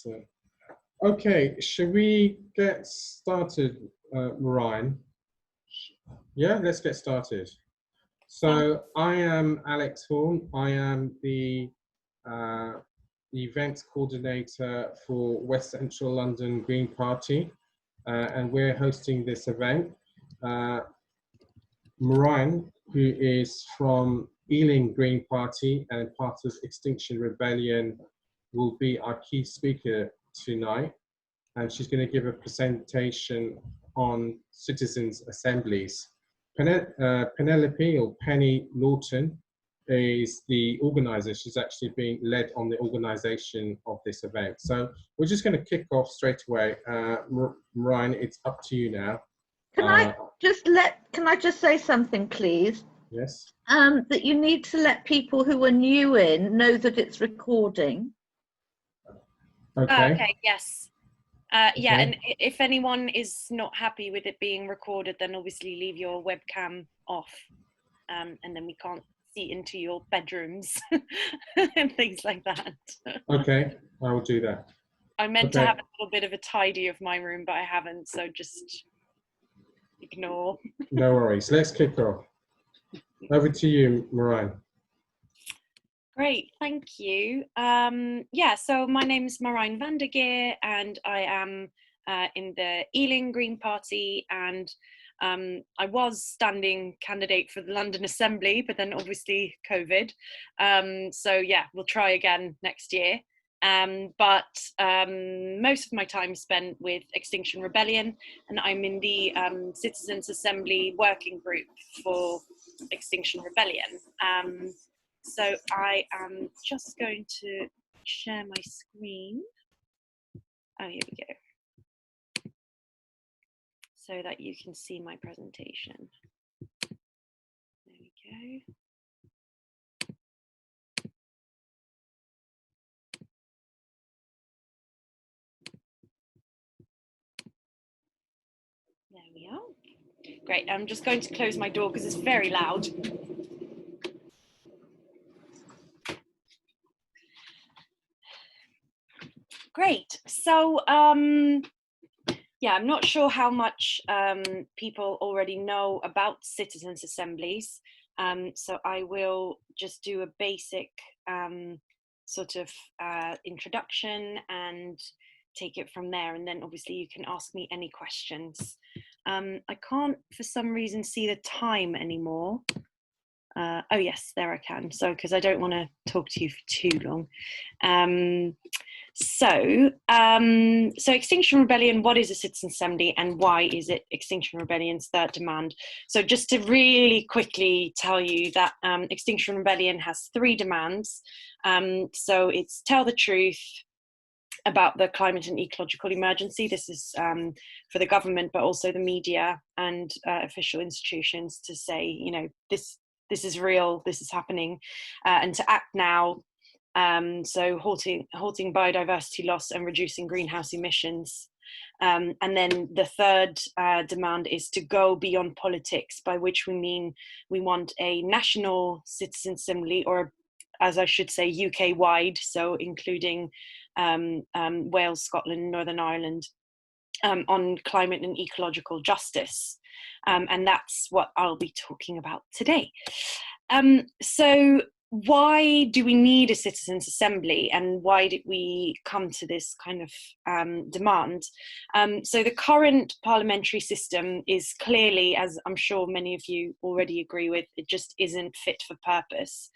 Excellent. Okay, should we get started, Marijn? Yeah, let's get started. So I am Alex Horn. I am the events coordinator for West Central London Green Party, and we're hosting this event. Marijn, who is from Ealing Green Party and part of Extinction Rebellion, will be our key speaker tonight, and she's going to give a presentation on citizens' assemblies. Penelope, or Penny Lawton, is the organizer. She's actually being led on the organization of this event. So we're just going to kick off straight away. Marijn, it's up to you now. Can I just say something, please? Yes. That you need to let people who are new in know that it's recording. Okay. Okay, yes. Yeah, and if anyone is not happy with it being recorded, then obviously leave your webcam off, and then we can't see into your bedrooms and things like that. Okay, I will do that. I meant to have a little bit of a tidy of my room, but I haven't, so just ignore. No worries. Let's kick off. Over to you, Marijn. Great, thank you. Yeah, so my name is Marijn van der Geer, and I am in the Ealing Green Party, and I was standing candidate for the London Assembly, but then obviously COVID. So yeah, we'll try again next year. But most of my time spent with Extinction Rebellion, and I'm in the Citizens Assembly working group for Extinction Rebellion. So I am just going to share my screen. Oh, here we go. So that you can see my presentation. There we go. There we are. Great, I'm just going to close my door because it's very loud. Great, so yeah, I'm not sure how much people already know about citizens' assemblies, so I will just do a basic sort of introduction and take it from there, and then obviously you can ask me any questions. I can't for some reason see the time anymore. Oh yes, there I can. So because I don't want to talk to you for too long. So Extinction Rebellion, what is a citizen assembly and why is it Extinction Rebellion's third demand? So just to really quickly tell you that Extinction Rebellion has 3 demands. So it's tell the truth about the climate and ecological emergency. This is for the government, but also the media and official institutions to say, you know, this is real, this is happening, and to act now. So halting biodiversity loss and reducing greenhouse emissions. And then the third demand is to go beyond politics, by which we mean we want a national citizen assembly, or as I should say, UK-wide, so including Wales, Scotland, Northern Ireland, on climate and ecological justice. And that's what I'll be talking about today. So why do we need a citizens' assembly, and why did we come to this kind of demand? So the current parliamentary system is clearly, as I'm sure many of you already agree with, it just isn't fit for purpose.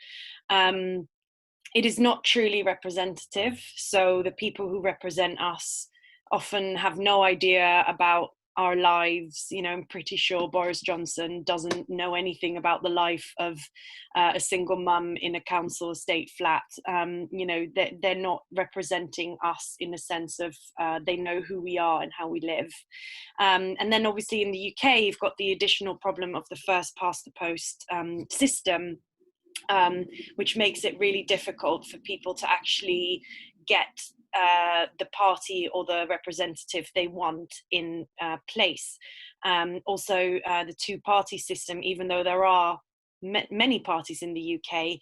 It is not truly representative, so the people who represent us often have no idea about our lives. You know, I'm pretty sure Boris Johnson doesn't know anything about the life of a single mum in a council estate flat. You know, they're not representing us in a sense of they know who we are and how we live. And then obviously in the UK, you've got the additional problem of the first past the post system, which makes it really difficult for people to actually get the party or the representative they want in place. Also, the two-party system, even though there are many parties in the UK,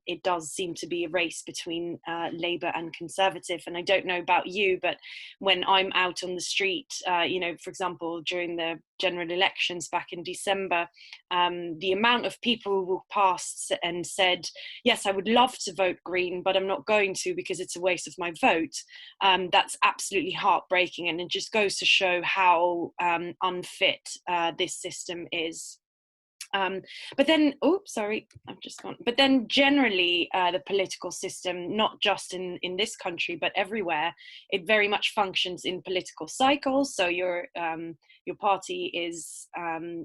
it does seem to be a race between Labour and Conservative. And I don't know about you, but when I'm out on the street, you know, for example, during the general elections back in December, the amount of people who walked past and said, yes, I would love to vote Green, but I'm not going to because it's a waste of my vote. That's absolutely heartbreaking, and it just goes to show how unfit this system is. But then, oh, sorry, I've just gone. But then generally, the political system, not just in this country, but everywhere, it very much functions in political cycles. So your party is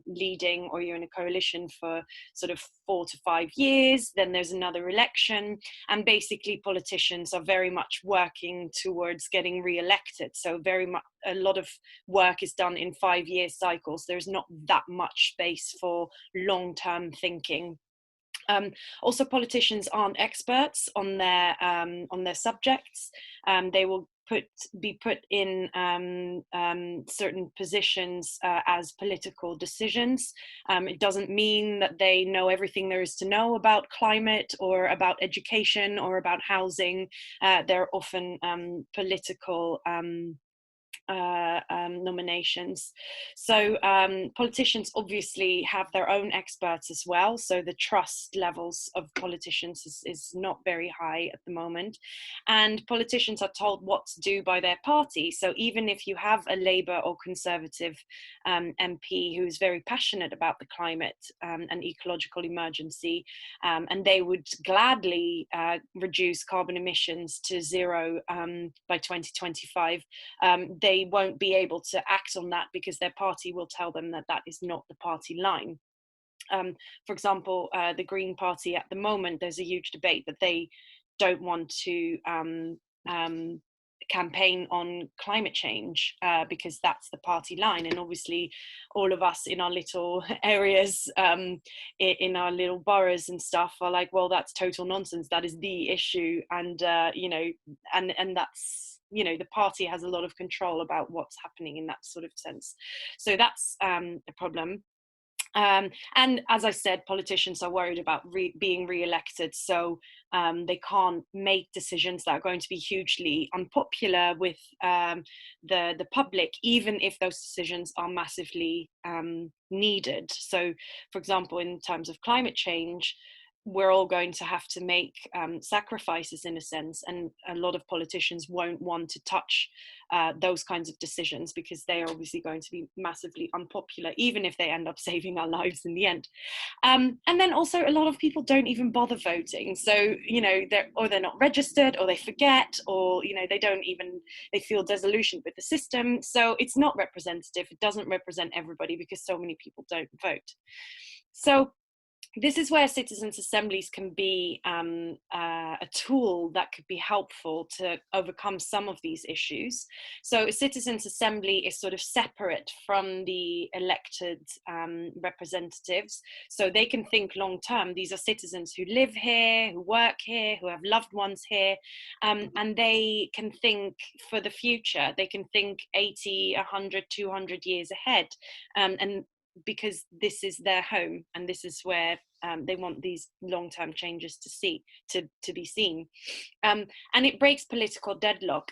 leading, or you're in a coalition for sort of 4 to 5 years, then there's another election, and basically politicians are very much working towards getting re-elected. So very much, a lot of work is done in 5-year cycles. There's not that much space for long-term thinking. Also, politicians aren't experts on their subjects. They will be put in certain positions as political decisions. It doesn't mean that they know everything there is to know about climate or about education or about housing. They're often political nominations. So politicians obviously have their own experts as well, so the trust levels of politicians is not very high at the moment, and politicians are told what to do by their party. So even if you have a Labour or Conservative MP who's very passionate about the climate and ecological emergency, and they would gladly reduce carbon emissions to 0 by 2025, they won't be able to act on that because their party will tell them that that is not the party line. For example, the Green Party at the moment, there's a huge debate that they don't want to campaign on climate change because that's the party line. And obviously all of us in our little areas, in our little boroughs and stuff are like, well, that's total nonsense. That is the issue. And, you know, and that's, you know, the party has a lot of control about what's happening in that sort of sense. So that's a problem. And as I said, politicians are worried about being re-elected, so they can't make decisions that are going to be hugely unpopular with the public, even if those decisions are massively needed. So, for example, in terms of climate change, we're all going to have to make sacrifices in a sense, and a lot of politicians won't want to touch those kinds of decisions because they are obviously going to be massively unpopular, even if they end up saving our lives in the end. And then also a lot of people don't even bother voting. So, you know, they're not registered, or they forget, or, you know, they feel disillusioned with the system. So it's not representative. It doesn't represent everybody because so many people don't vote. So this is where citizens' assemblies can be a tool that could be helpful to overcome some of these issues. So a citizens' assembly is sort of separate from the elected representatives, so they can think long term. These are citizens who live here, who work here, who have loved ones here, and they can think for the future. They can think 80, 100, 200 years ahead, and because this is their home and this is where they want these long-term changes to be seen. And it breaks political deadlock.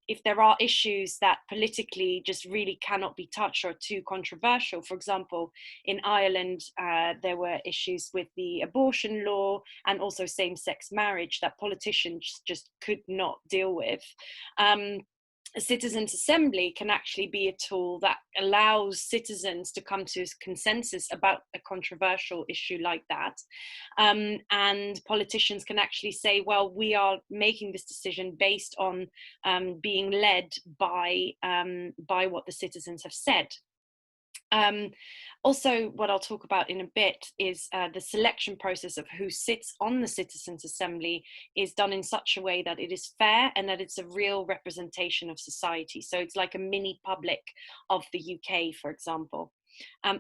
If there are issues that politically just really cannot be touched or are too controversial, for example, in Ireland, there were issues with the abortion law and also same-sex marriage that politicians just could not deal with. A citizens' assembly can actually be a tool that allows citizens to come to a consensus about a controversial issue like that. And politicians can actually say, well, we are making this decision based on being led by what the citizens have said. Also, what I'll talk about in a bit is the selection process of who sits on the Citizens' Assembly is done in such a way that it is fair and that it's a real representation of society. So it's like a mini public of the UK, for example.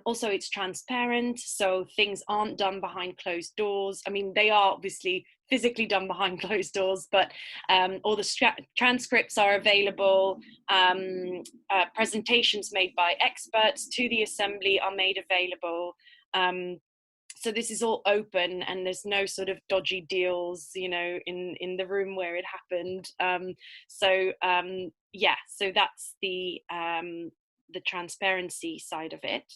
Also, it's transparent, so things aren't done behind closed doors. I mean, they are obviously physically done behind closed doors, but all the transcripts are available. Presentations made by experts to the assembly are made available. So this is all open, and there's no sort of dodgy deals, you know, in the room where it happened. Yeah, so that's the transparency side of it.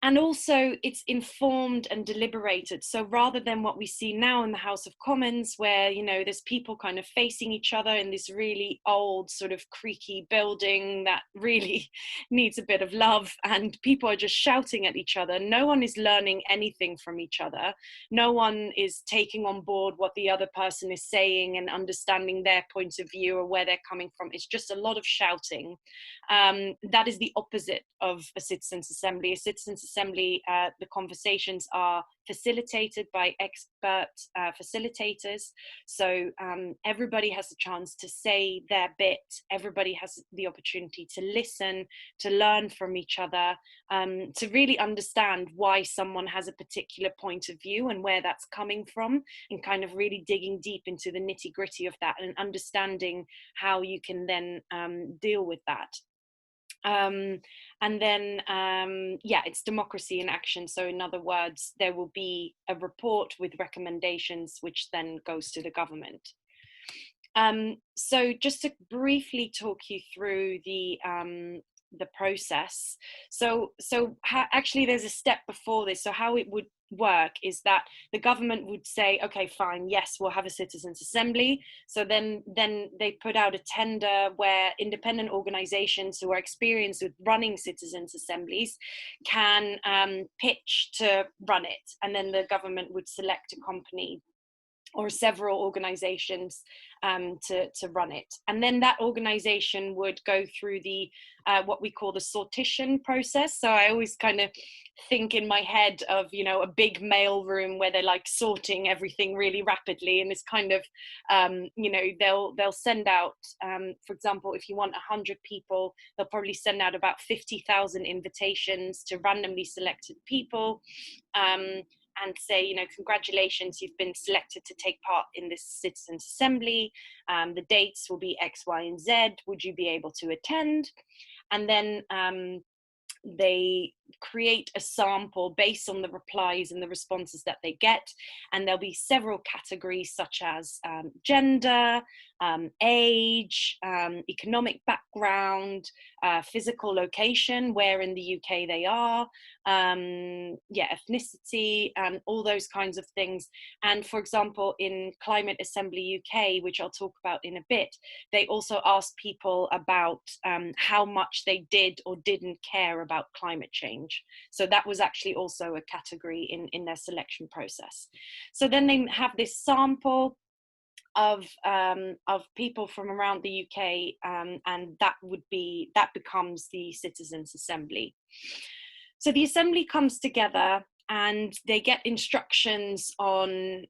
And also it's informed and deliberated. So rather than what we see now in the House of Commons, where, you know, there's people kind of facing each other in this really old sort of creaky building that really needs a bit of love, and people are just shouting at each other. No one is learning anything from each other. No one is taking on board what the other person is saying and understanding their point of view or where they're coming from. It's just a lot of shouting. That is the opposite of a citizens' assembly. A citizens' assembly, the conversations are facilitated by expert facilitators. So everybody has a chance to say their bit. Everybody has the opportunity to listen, to learn from each other, to really understand why someone has a particular point of view and where that's coming from, and kind of really digging deep into the nitty-gritty of that and understanding how you can then deal with that. And then, yeah, it's democracy in action. So in other words, there will be a report with recommendations, which then goes to the government. So just to briefly talk you through the process. So actually there's a step before this. So how it would work is that the government would say, okay, fine, yes, we'll have a citizens' assembly. So then they put out a tender where independent organizations who are experienced with running citizens' assemblies can pitch to run it, and then the government would select a company or several organizations to run it. And then that organization would go through the what we call the sortition process. So I always kind of think in my head of, you know, a big mail room where they're like sorting everything really rapidly, and it's kind of you know, they'll send out for example, if you want 100 people, they'll probably send out about 50,000 invitations to randomly selected people, and say, you know, congratulations, you've been selected to take part in this citizens' assembly. The dates will be X, Y, and Z. Would you be able to attend? And then they create a sample based on the replies and the responses that they get, and there'll be several categories such as gender, age, economic background, physical location, where in the UK they are, yeah, ethnicity, all those kinds of things. And for example, in Climate Assembly UK, which I'll talk about in a bit, they also asked people about how much they did or didn't care about climate change. So that was actually also a category in their selection process. So then they have this sample of people from around the UK, and that becomes the Citizens' Assembly. So the Assembly comes together and they get instructions on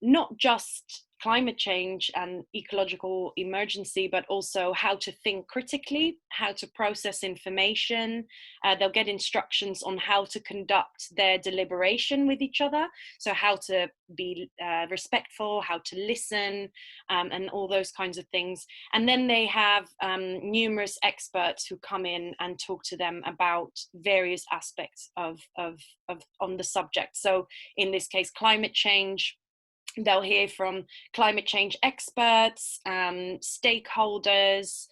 not just climate change and ecological emergency, but also how to think critically, how to process information. They'll get instructions on how to conduct their deliberation with each other. So how to be respectful, how to listen, and all those kinds of things. And then they have numerous experts who come in and talk to them about various aspects of on the subject. So in this case, climate change. They'll hear from climate change experts, stakeholders.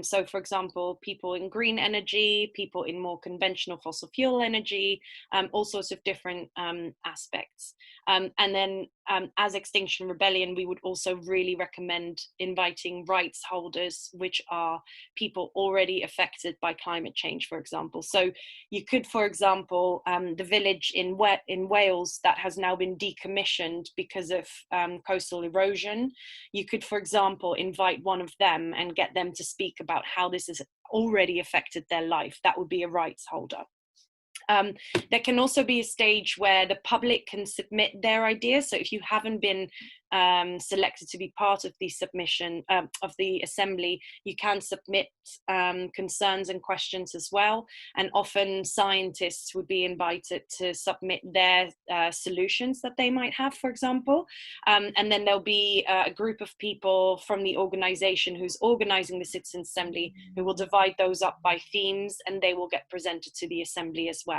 So for example, people in green energy, people in more conventional fossil fuel energy, all sorts of different aspects. And then as Extinction Rebellion, we would also really recommend inviting rights holders, which are people already affected by climate change, for example. So you could, for example, the village in Wales that has now been decommissioned because of coastal erosion, you could, for example, invite one of them and get them to speak about how this has already affected their life. That would be a rights holder. There can also be a stage where the public can submit their ideas. So if you haven't been selected to be part of the submission of the assembly, you can submit concerns and questions as well. And often scientists would be invited to submit their solutions that they might have, for example. And then there'll be a group of people from the organization who's organizing the Citizens' Assembly who will divide those up by themes, and they will get presented to the assembly as well.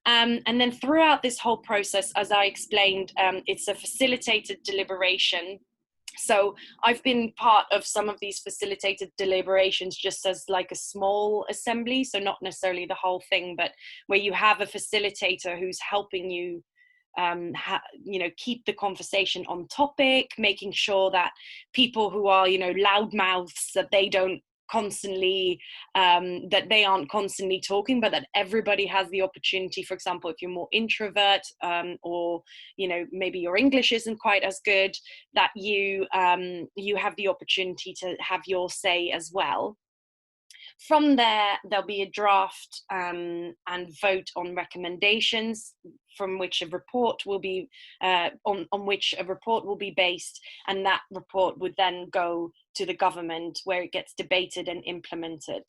And then throughout this whole process, as I explained, it's a facilitated deliberation. So I've been part of some of these facilitated deliberations just as like a small assembly, so not necessarily the whole thing, but where you have a facilitator who's helping you keep the conversation on topic, making sure that people who are, loudmouths, that they don't constantly that they aren't constantly talking, but that everybody has the opportunity. For example, if you're more introvert, or maybe your English isn't quite as good, that you have the opportunity to have your say as well. From there, there'll be a draft and vote on recommendations, from which a report will be on which a report will be based, and that report would then go to the government, where it gets debated and implemented.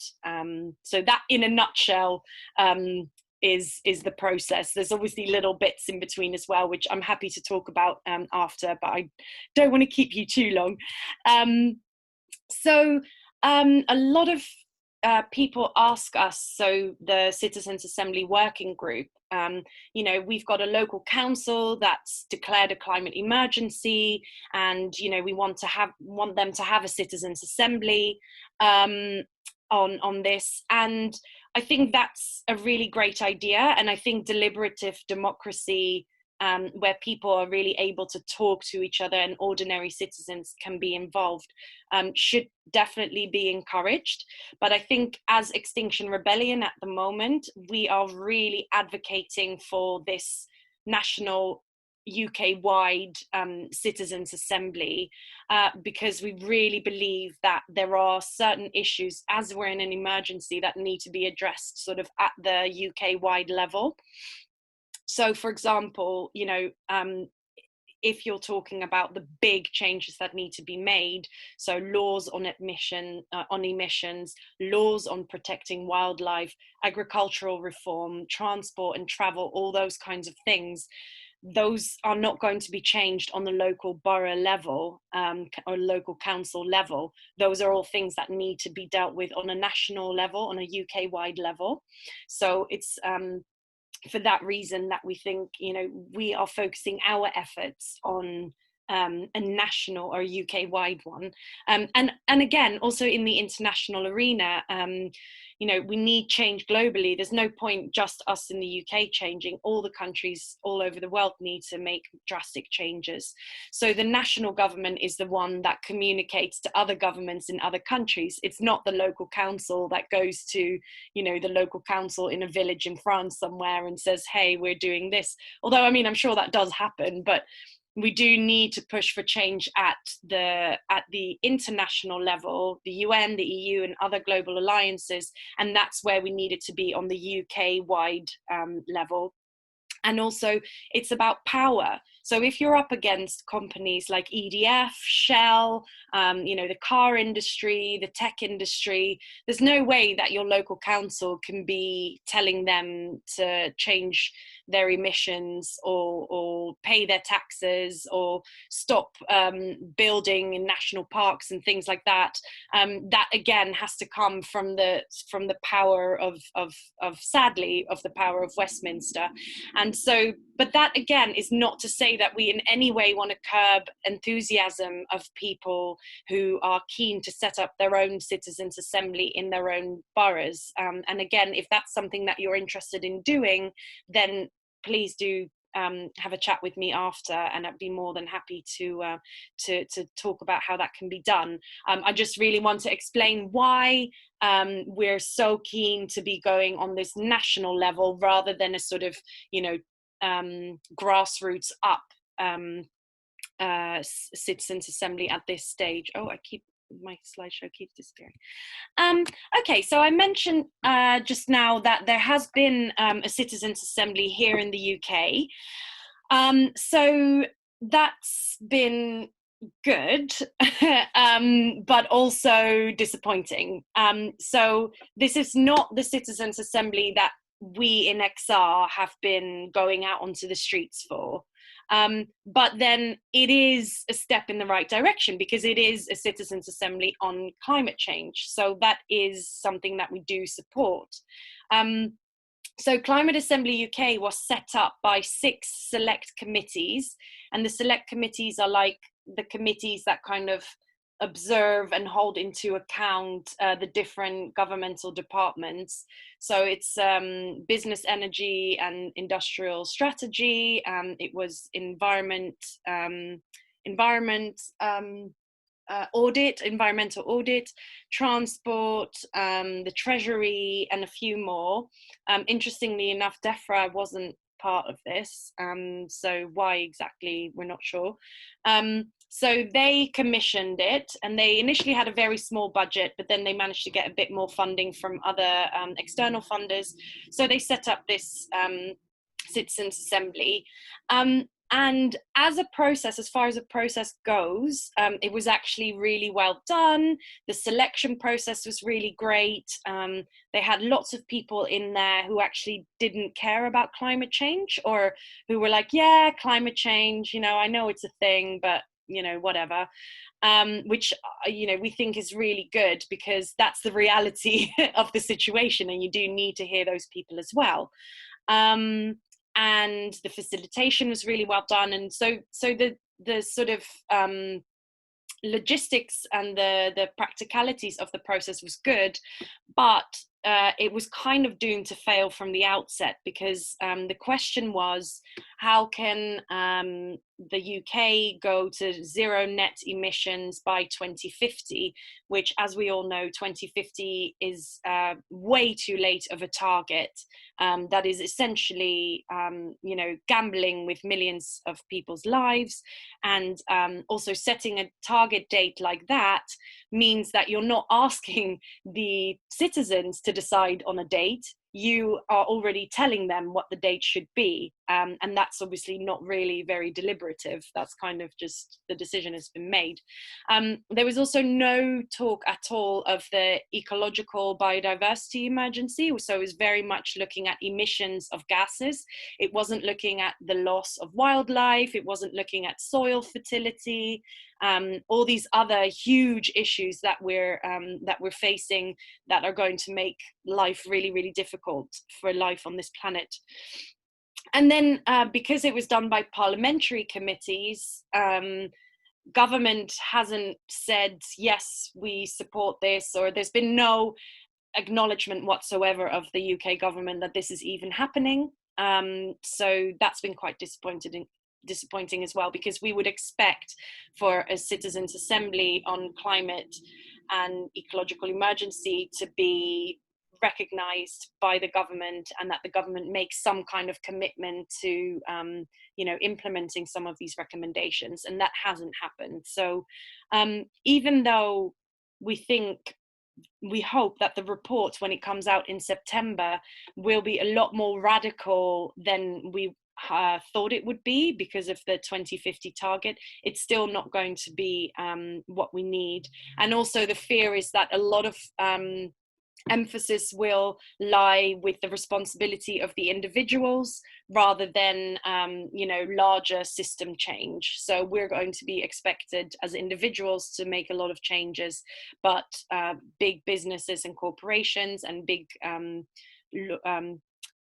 So that, in a nutshell, is the process. There's obviously little bits in between as well, which I'm happy to talk about after, but I don't want to keep you too long. So a lot of people ask us, so the Citizens Assembly Working Group, we've got a local council that's declared a climate emergency, and we want them to have a citizens assembly on this, and I think that's a really great idea. And I think deliberative democracy, where people are really able to talk to each other and ordinary citizens can be involved, should definitely be encouraged. But I think as Extinction Rebellion at the moment, we are really advocating for this national UK-wide citizens assembly, because we really believe that there are certain issues, as we're in an emergency, that need to be addressed sort of at the UK-wide level. So, for example, if you're talking about the big changes that need to be made, so laws on emissions, laws on protecting wildlife, agricultural reform, transport and travel, all those kinds of things, those are not going to be changed on the local borough level or local council level. Those are all things that need to be dealt with on a national level, on a UK-wide level. So it's for that reason that we think, we are focusing our efforts on a national or UK-wide one. And again, also in the international arena, we need change globally. There's no point just us in the UK changing. All the countries all over the world need to make drastic changes. So the national government is the one that communicates to other governments in other countries. It's not the local council that goes to, the local council in a village in France somewhere and says, hey, we're doing this. Although, I'm sure that does happen, but we do need to push for change at the international level, the UN, the EU, and other global alliances, and that's where we need it to be on the UK-wide level. And also, it's about power. So if you're up against companies like EDF, Shell, the car industry, the tech industry, there's no way that your local council can be telling them to change their emissions or pay their taxes or stop building in national parks and things like that. That again has to come from the power of sadly the power of Westminster. And so, but that again is not to say that we in any way want to curb enthusiasm of people who are keen to set up their own citizens assembly in their own boroughs. And again, if that's something that you're interested in doing, then please do have a chat with me after, and I'd be more than happy to talk about how that can be done. I just really want to explain why we're so keen to be going on this national level rather than a sort of, grassroots up citizens assembly at this stage. Oh, my slideshow keeps disappearing. Okay, so I mentioned just now that there has been a citizens assembly here in the UK. So that's been good, but also disappointing. So this is not the citizens assembly that we in XR have been going out onto the streets for. But then it is a step in the right direction because it is a citizens assembly on climate change. So that is something that we do support. So Climate Assembly UK was set up by 6 select committees, and the select committees are like the committees that kind of observe and hold into account the different governmental departments. So it's business, energy and industrial strategy, it was environmental audit, transport, the treasury, and a few more. Interestingly enough, DEFRA wasn't part of this, so why exactly, we're not sure. So they commissioned it, and they initially had a very small budget, but then they managed to get a bit more funding from other external funders. So they set up this Citizens Assembly. And as a process, as far as a process goes, it was actually really well done. The selection process was really great. They had lots of people in there who actually didn't care about climate change, or who were like, yeah, climate change, you know, I know it's a thing, but, you know, whatever. Which, you know, we think is really good, because that's the reality of the situation, and you do need to hear those people as well. And the facilitation was really well done, and so the sort of logistics and the practicalities of the process was good, but it was kind of doomed to fail from the outset, because the question was, how can the UK go to zero net emissions by 2050, which, as we all know, 2050 is way too late of a target. That is essentially, you know, gambling with millions of people's lives. And also setting a target date like that means that you're not asking the citizens to decide on a date. You are already telling them what the date should be. And that's obviously not really very deliberative. That's kind of just the decision has been made. There was also no talk at all of the ecological biodiversity emergency. So it was very much looking at emissions of gases. It wasn't looking at the loss of wildlife. It wasn't looking at soil fertility. All these other huge issues that we're facing, that are going to make life really, really difficult for life on this planet. And then because it was done by parliamentary committees, government hasn't said, yes, we support this, or there's been no acknowledgement whatsoever of the UK government that this is even happening. So that's been quite disappointing as well, because we would expect for a citizens' assembly on climate and ecological emergency to be recognized by the government, and that the government makes some kind of commitment to you know, implementing some of these recommendations, and that hasn't happened. So even though we hope that the report, when it comes out in September, will be a lot more radical than we thought it would be, because of the 2050 target, it's still not going to be what we need. And also the fear is that a lot of emphasis will lie with the responsibility of the individuals, rather than you know, larger system change. So we're going to be expected as individuals to make a lot of changes, but big businesses and corporations and big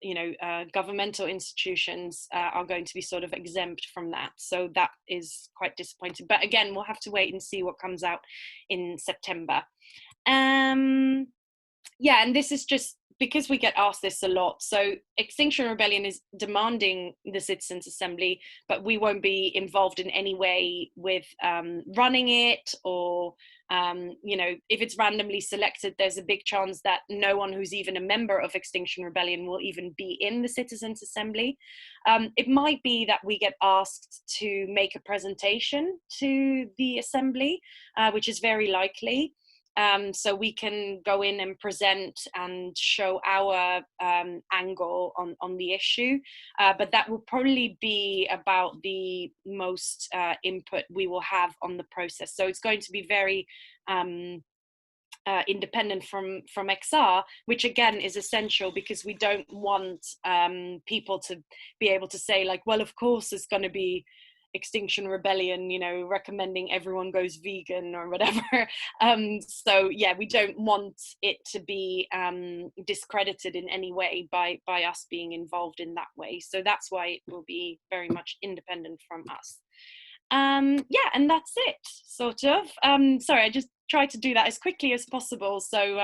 you know, governmental institutions are going to be sort of exempt from that. So that is quite disappointing. But again, we'll have to wait and see what comes out in September. Yeah, and this is just because we get asked this a lot. So Extinction Rebellion is demanding the Citizens' Assembly, but we won't be involved in any way with running it, or you know, if it's randomly selected, there's a big chance that no one who's even a member of Extinction Rebellion will even be in the Citizens' Assembly. It might be that we get asked to make a presentation to the Assembly, which is very likely. So we can go in and present and show our angle on the issue, but that will probably be about the most input we will have on the process. So it's going to be very independent from XR, which again is essential, because we don't want people to be able to say, like, well, of course there's going to be Extinction Rebellion, you know, recommending everyone goes vegan or whatever. So yeah, we don't want it to be discredited in any way by us being involved in that way. So that's why it will be very much independent from us. Yeah, and that's it, sort of. Sorry, I just tried to do that as quickly as possible. So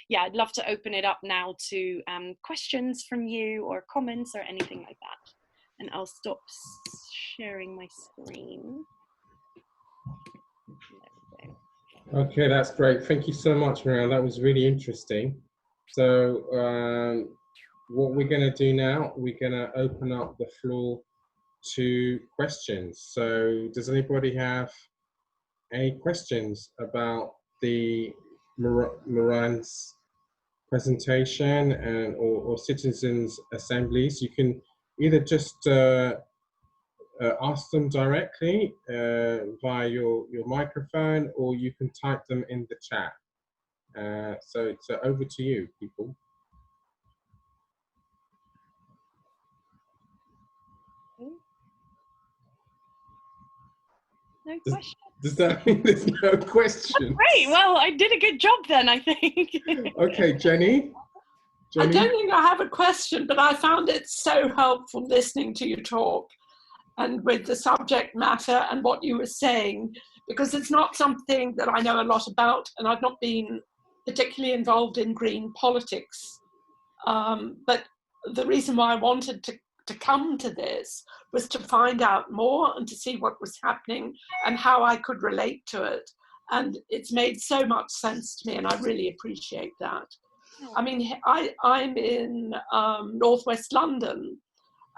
yeah, I'd love to open it up now to questions from you or comments or anything like that. And I'll stop sharing my screen. Okay, that's great. Thank you so much, Marijn. That was really interesting. So what we're going to do now, we're going to open up the floor to questions. So does anybody have any questions about the Marijn's presentation and or citizens' assemblies? You can either just ask them directly via your microphone, or you can type them in the chat. So it's over to you, people. No questions. Does that mean there's no questions? Great. Well, I did a good job then, I think. Okay, Jenny. I don't think I have a question, but I found it so helpful listening to you talk and with the subject matter and what you were saying, because it's not something that I know a lot about, and I've not been particularly involved in green politics. But the reason why I wanted to come to this was to find out more and to see what was happening and how I could relate to it. And it's made so much sense to me, and I really appreciate that. I mean, I'm in northwest London,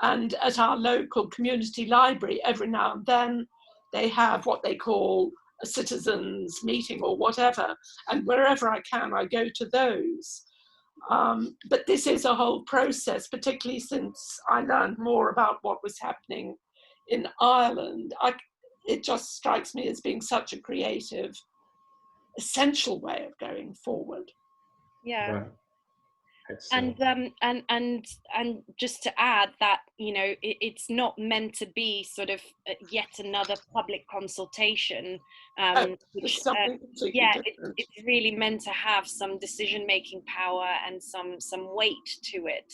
and at our local community library, every now and then they have what they call a citizens meeting or whatever, and wherever I can, I go to those. But this is a whole process, particularly since I learned more about what was happening in Ireland. It just strikes me as being such a creative, essential way of going forward. Yeah. Right. And just to add that, you know, it's not meant to be sort of yet another public consultation. Which, yeah, it's really meant to have some decision-making power and some weight to it.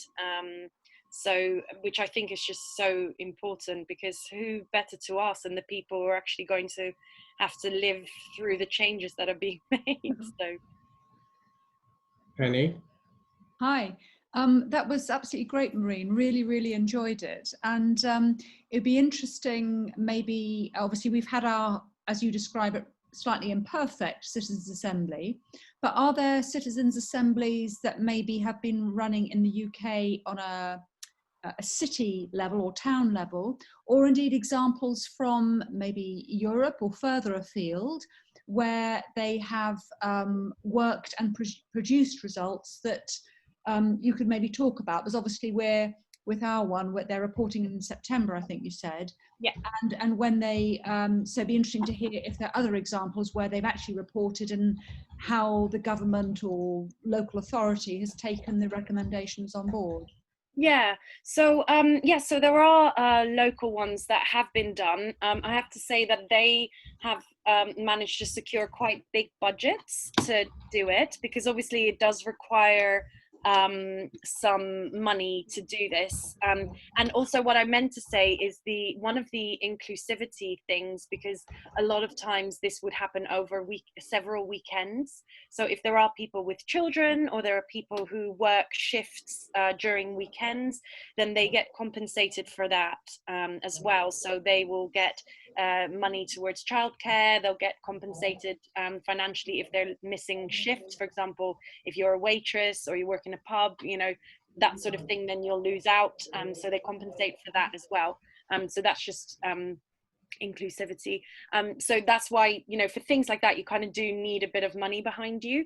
So, which I think is just so important, because who better to ask than the people who are actually going to have to live through the changes that are being made. So, Penny. Hi, that was absolutely great, Marijn. Really, really enjoyed it. And it'd be interesting, maybe, obviously we've had our, as you describe it, slightly imperfect citizens' assembly, but are there citizens' assemblies that maybe have been running in the UK on a city level or town level, or indeed examples from maybe Europe or further afield, where they have worked and produced results that you could maybe talk about? Because obviously we're, with our one, they're reporting in September, I think you said. Yeah. And when they, so it'd be interesting to hear if there are other examples where they've actually reported and how the government or local authority has taken the recommendations on board. Yeah, so so there are local ones that have been done. I have to say that they have managed to secure quite big budgets to do it, because obviously it does require some money to do this. And also what I meant to say is one of the inclusivity things, because a lot of times this would happen over several weekends. So if there are people with children, or there are people who work shifts during weekends, then they get compensated for that as well. So they will get money towards childcare. They'll get compensated financially if they're missing shifts. For example, if you're a waitress or you work in a pub, you know, that sort of thing, then you'll lose out. So they compensate for that as well. So that's just inclusivity. So that's why, you know, for things like that, you kind of do need a bit of money behind you.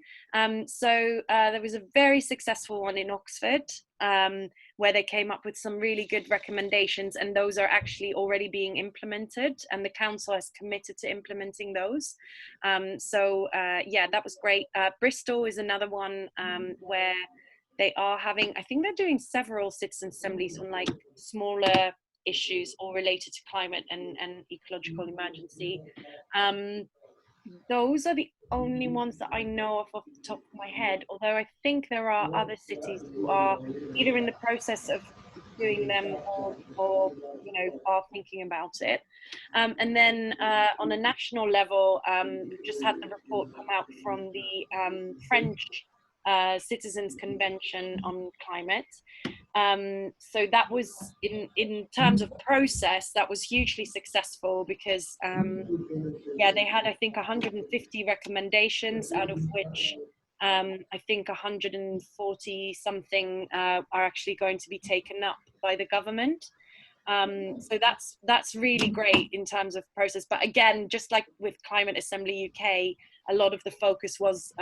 So there was a very successful one in Oxford, where they came up with some really good recommendations, and those are actually already being implemented, and the council has committed to implementing those. Yeah, that was great. Bristol is another one where they are having, I think they're doing several citizen assemblies on like smaller issues all related to climate and ecological emergency. Those are the only ones that I know of off the top of my head, although I think there are other cities who are either in the process of doing them or are thinking about it. And then on a national level, we've just had the report come out from the French Citizens Convention on Climate. So that was, in terms of process, that was hugely successful because they had, I think, 150 recommendations, out of which I think 140 something are actually going to be taken up by the government. So that's really great in terms of process. But again, just like with Climate Assembly UK, a lot of the focus was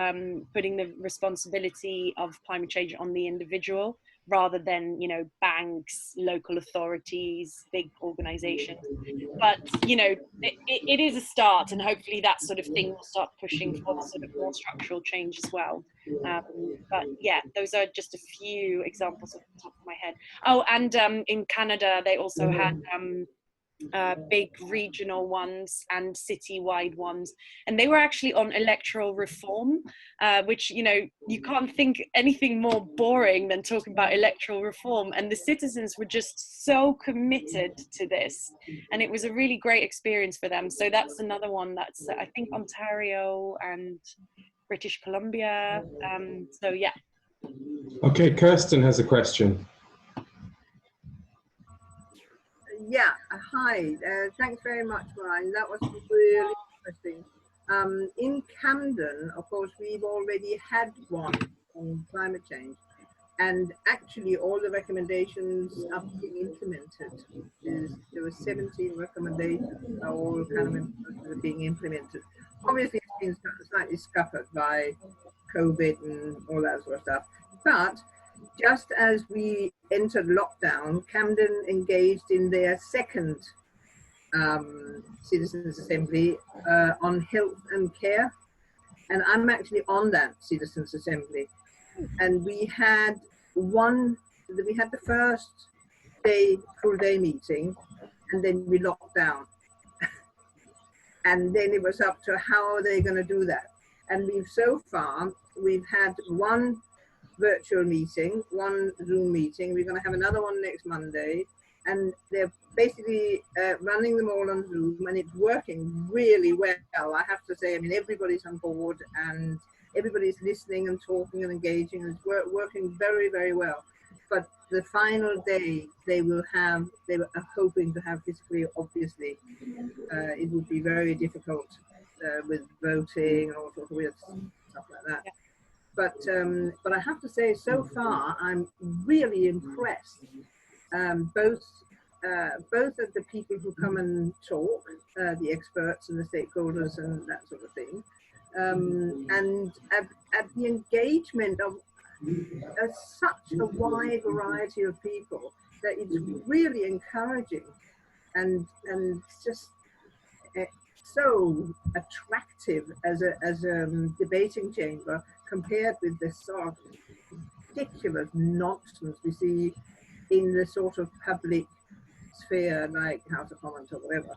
putting the responsibility of climate change on the individual, rather than, banks, local authorities, big organizations. But, it is a start, and hopefully that sort of thing will start pushing for the sort of more structural change as well. But yeah, those are just a few examples off the top of my head. Oh, and in Canada, they also had big regional ones and city-wide ones, and they were actually on electoral reform, which you can't think anything more boring than talking about electoral reform, and the citizens were just so committed to this, and it was a really great experience for them. So that's another one. That's, I think, Ontario and British Columbia. So yeah. Okay, Kirsten has a question. Yeah, hi. Thanks very much, Marijn. That was really interesting. In Camden, of course, we've already had one on climate change, and actually all the recommendations are being implemented. There were 17 recommendations, are all kind of being implemented. Obviously, it's been slightly scuppered by COVID and all that sort of stuff, but just as we entered lockdown, Camden engaged in their second Citizens Assembly on health and care. And I'm actually on that Citizens Assembly. And we had the first full day meeting, and then we locked down. And then it was up to how are they going to do that. And we've had one virtual meeting, one Zoom meeting. We're going to have another one next Monday, and they're basically running them all on Zoom, and it's working really well. I have to say, I mean, everybody's on board and everybody's listening and talking and engaging, and it's working very, very well. But the final day, they were hoping to have physically, obviously. It would be very difficult with voting and all sorts of weird stuff like that. Yeah. But I have to say, so far, I'm really impressed. Both of the people who come and talk, the experts and the stakeholders and that sort of thing, and at the engagement of such a wide variety of people, that it's really encouraging and just so attractive as a debating chamber, compared with the sort of ridiculous nonsense we see in the sort of public sphere, like House of Commons or whatever.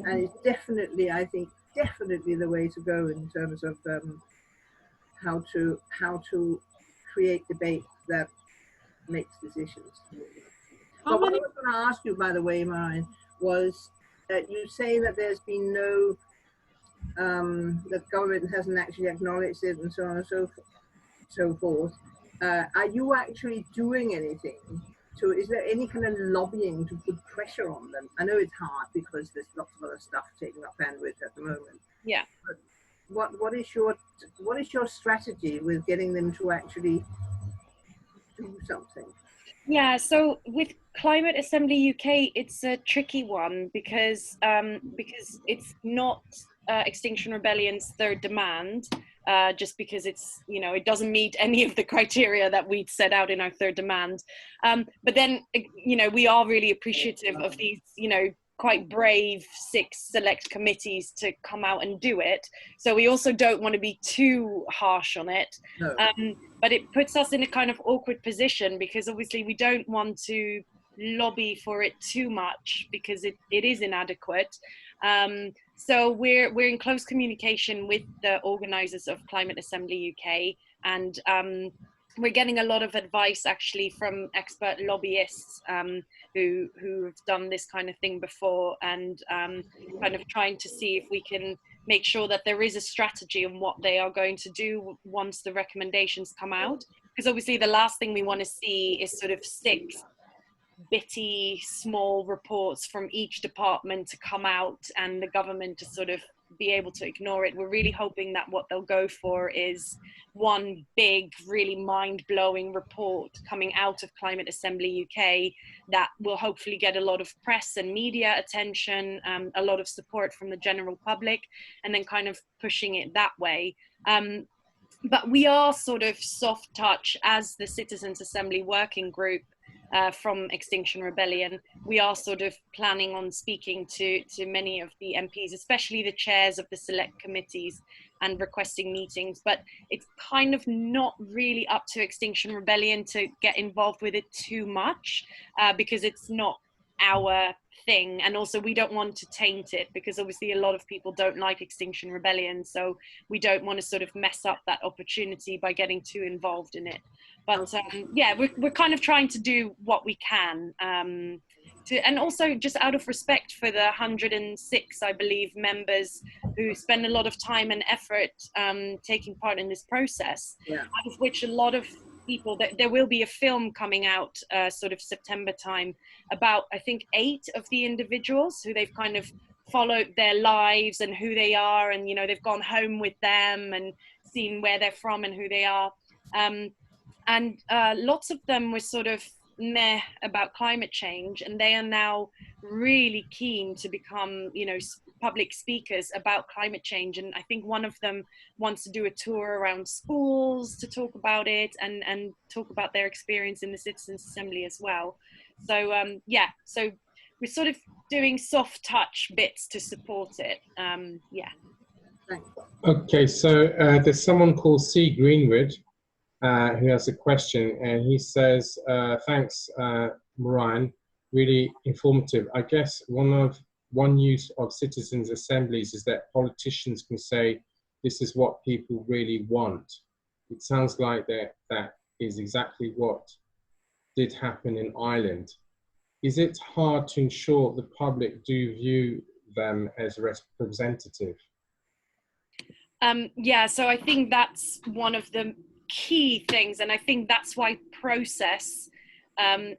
And it's definitely, I think, definitely the way to go in terms of how to create debate that makes decisions. But what I was going to ask you, by the way, Marijn, was that you say that there's been no that government hasn't actually acknowledged it and so on and so forth. Are you actually doing anything is there any kind of lobbying to put pressure on them? I know it's hard because there's lots of other stuff taking up bandwidth at the moment. Yeah. But what is your strategy with getting them to actually do something? Yeah, so with Climate Assembly UK, it's a tricky one because it's not Extinction Rebellion's third demand, just because it's, it doesn't meet any of the criteria that we'd set out in our third demand. But then, we are really appreciative of these, quite brave 6 select committees to come out and do it. So we also don't want to be too harsh on it. No. But it puts us in a kind of awkward position because obviously we don't want to lobby for it too much because it is inadequate. So we're in close communication with the organisers of Climate Assembly UK, and we're getting a lot of advice actually from expert lobbyists who have done this kind of thing before, and kind of trying to see if we can make sure that there is a strategy on what they are going to do once the recommendations come out. Because obviously the last thing we want to see is sort of 6 bitty small reports from each department to come out and the government to sort of be able to ignore it. We're really hoping that what they'll go for is one big, really mind-blowing report coming out of Climate Assembly UK that will hopefully get a lot of press and media attention, a lot of support from the general public, and then kind of pushing it that way. But we are sort of soft touch as the Citizens Assembly Working Group from Extinction Rebellion. We are sort of planning on speaking to many of the MPs, especially the chairs of the select committees, and requesting meetings. But it's kind of not really up to Extinction Rebellion to get involved with it too much because it's not our thing, and also we don't want to taint it because obviously a lot of people don't like Extinction Rebellion, so we don't want to sort of mess up that opportunity by getting too involved in it. But yeah, we're kind of trying to do what we can and also just out of respect for the 106, I believe, members who spend a lot of time and effort taking part in this process, out of which a lot of people, there will be a film coming out sort of September time about, I think, 8 of the individuals who they've kind of followed their lives and who they are, and, you know, they've gone home with them and seen where they're from and who they are. And lots of them were sort of meh about climate change, and they are now really keen to become, you know, public speakers about climate change. And I think one of them wants to do a tour around schools to talk about it and talk about their experience in the Citizens Assembly as well. So yeah, so we're sort of doing soft touch bits to support it. Yeah. Okay, so there's someone called C. Greenwood who has a question, and he says, thanks, Marijn, really informative. I guess one use of citizens' assemblies is that politicians can say, this is what people really want. It sounds like that is exactly what did happen in Ireland. Is it hard to ensure the public do view them as representative? Yeah, so I think that's one of the key things, and I think that's why process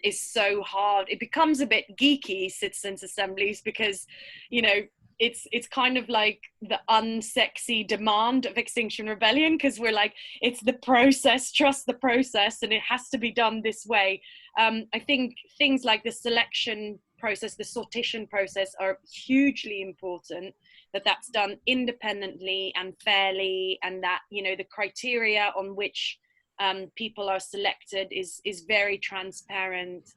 is so hard. It becomes a bit geeky, citizens' assemblies, because, you know, it's kind of like the unsexy demand of Extinction Rebellion, because we're like, it's the process, trust the process, and it has to be done this way. I think things like the selection process, the sortition process, are hugely important, that's done independently and fairly, and that, you know, the criteria on which people are selected is very transparent.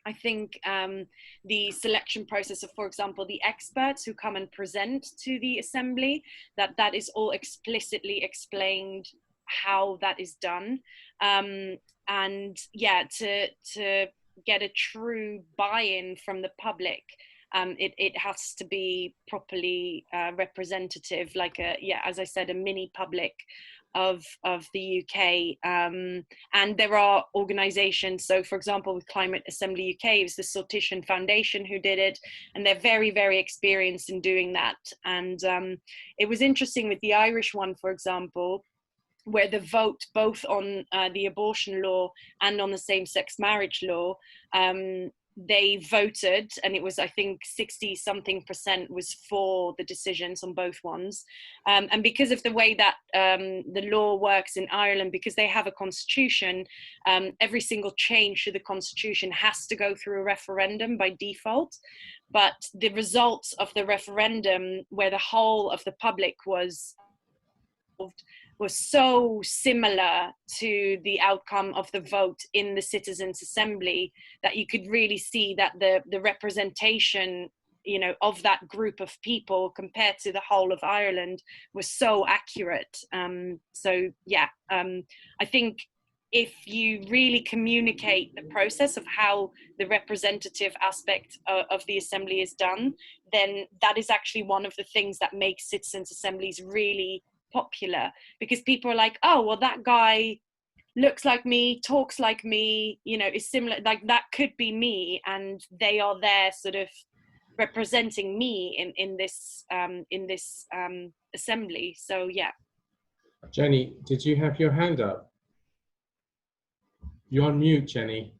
I think the selection process of, for example, the experts who come and present to the assembly, that is all explicitly explained how that is done. And yeah, to get a true buy-in from the public, it has to be properly representative, like as I said, a mini public of the UK. And there are organizations, so for example with Climate Assembly UK, it was the Sortition Foundation who did it, and they're very, very experienced in doing that. And it was interesting with the Irish one, for example, where the vote both on the abortion law and on the same-sex marriage law, they voted, and it was, I think, 60-something% was for the decisions on both ones. And because of the way that the law works in Ireland, because they have a constitution, every single change to the constitution has to go through a referendum by default. But the results of the referendum, where the whole of the public was so similar to the outcome of the vote in the Citizens' Assembly, that you could really see that the representation, you know, of that group of people compared to the whole of Ireland was so accurate. So yeah, I think if you really communicate the process of how the representative aspect of the assembly is done, then that is actually one of the things that makes citizens' assemblies really popular, because people are like, oh, well, that guy looks like me, talks like me, you know, is similar, like that could be me, and they are there sort of representing me in this assembly. So yeah. Jenny, did you have your hand up? You're on mute, Jenny.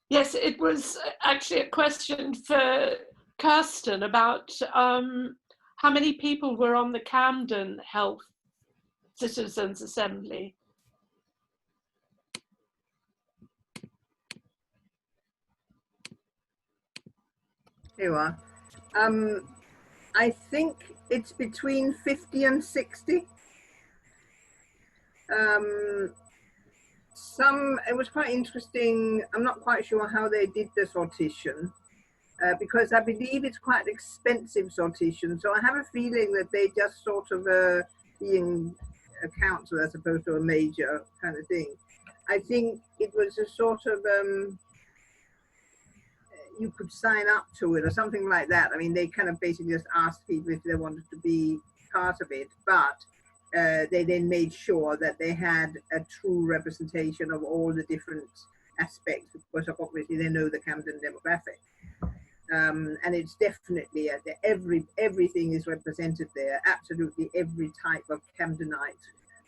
Yes, it was actually a question for Kirsten about how many people were on the Camden Health Citizens Assembly. Here you are. I think it's between 50 and 60. It was quite interesting. I'm not quite sure how they did the sortition, because I believe it's quite an expensive sortition. So I have a feeling that they just sort of, being a council as opposed to a major kind of thing, I think it was a sort of, you could sign up to it or something like that. I mean, they kind of basically just asked people if they wanted to be part of it, but they then made sure that they had a true representation of all the different aspects, because obviously they know the Camden demographic. And it's definitely, everything is represented there. Absolutely every type of Camdenite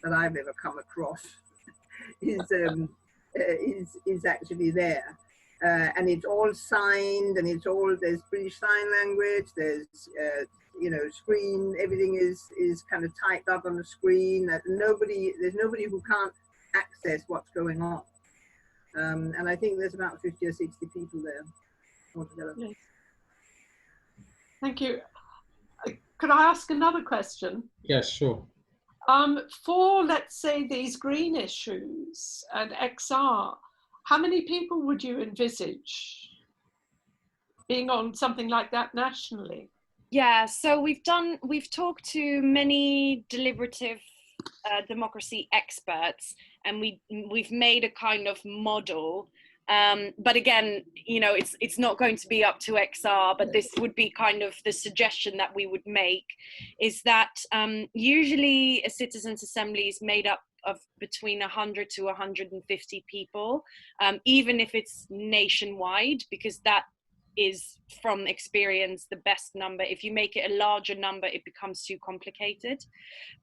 that I've ever come across is actually there. And it's all signed, and there's British Sign Language, there's screen, everything is kind of typed up on the screen. There's nobody who can't access what's going on. And I think there's about 50 or 60 people there altogether. Yes. Thank you. Could I ask another question? Yes, sure. For, let's say, these green issues and XR, how many people would you envisage being on something like that nationally? Yeah, so we've talked to many deliberative democracy experts, and we've made a kind of model. But again, you know, it's not going to be up to XR, but this would be kind of the suggestion that we would make, is that usually a citizens' assembly is made up of between 100 to 150 people, even if it's nationwide, because that is from experience the best number. If you make it a larger number, it becomes too complicated.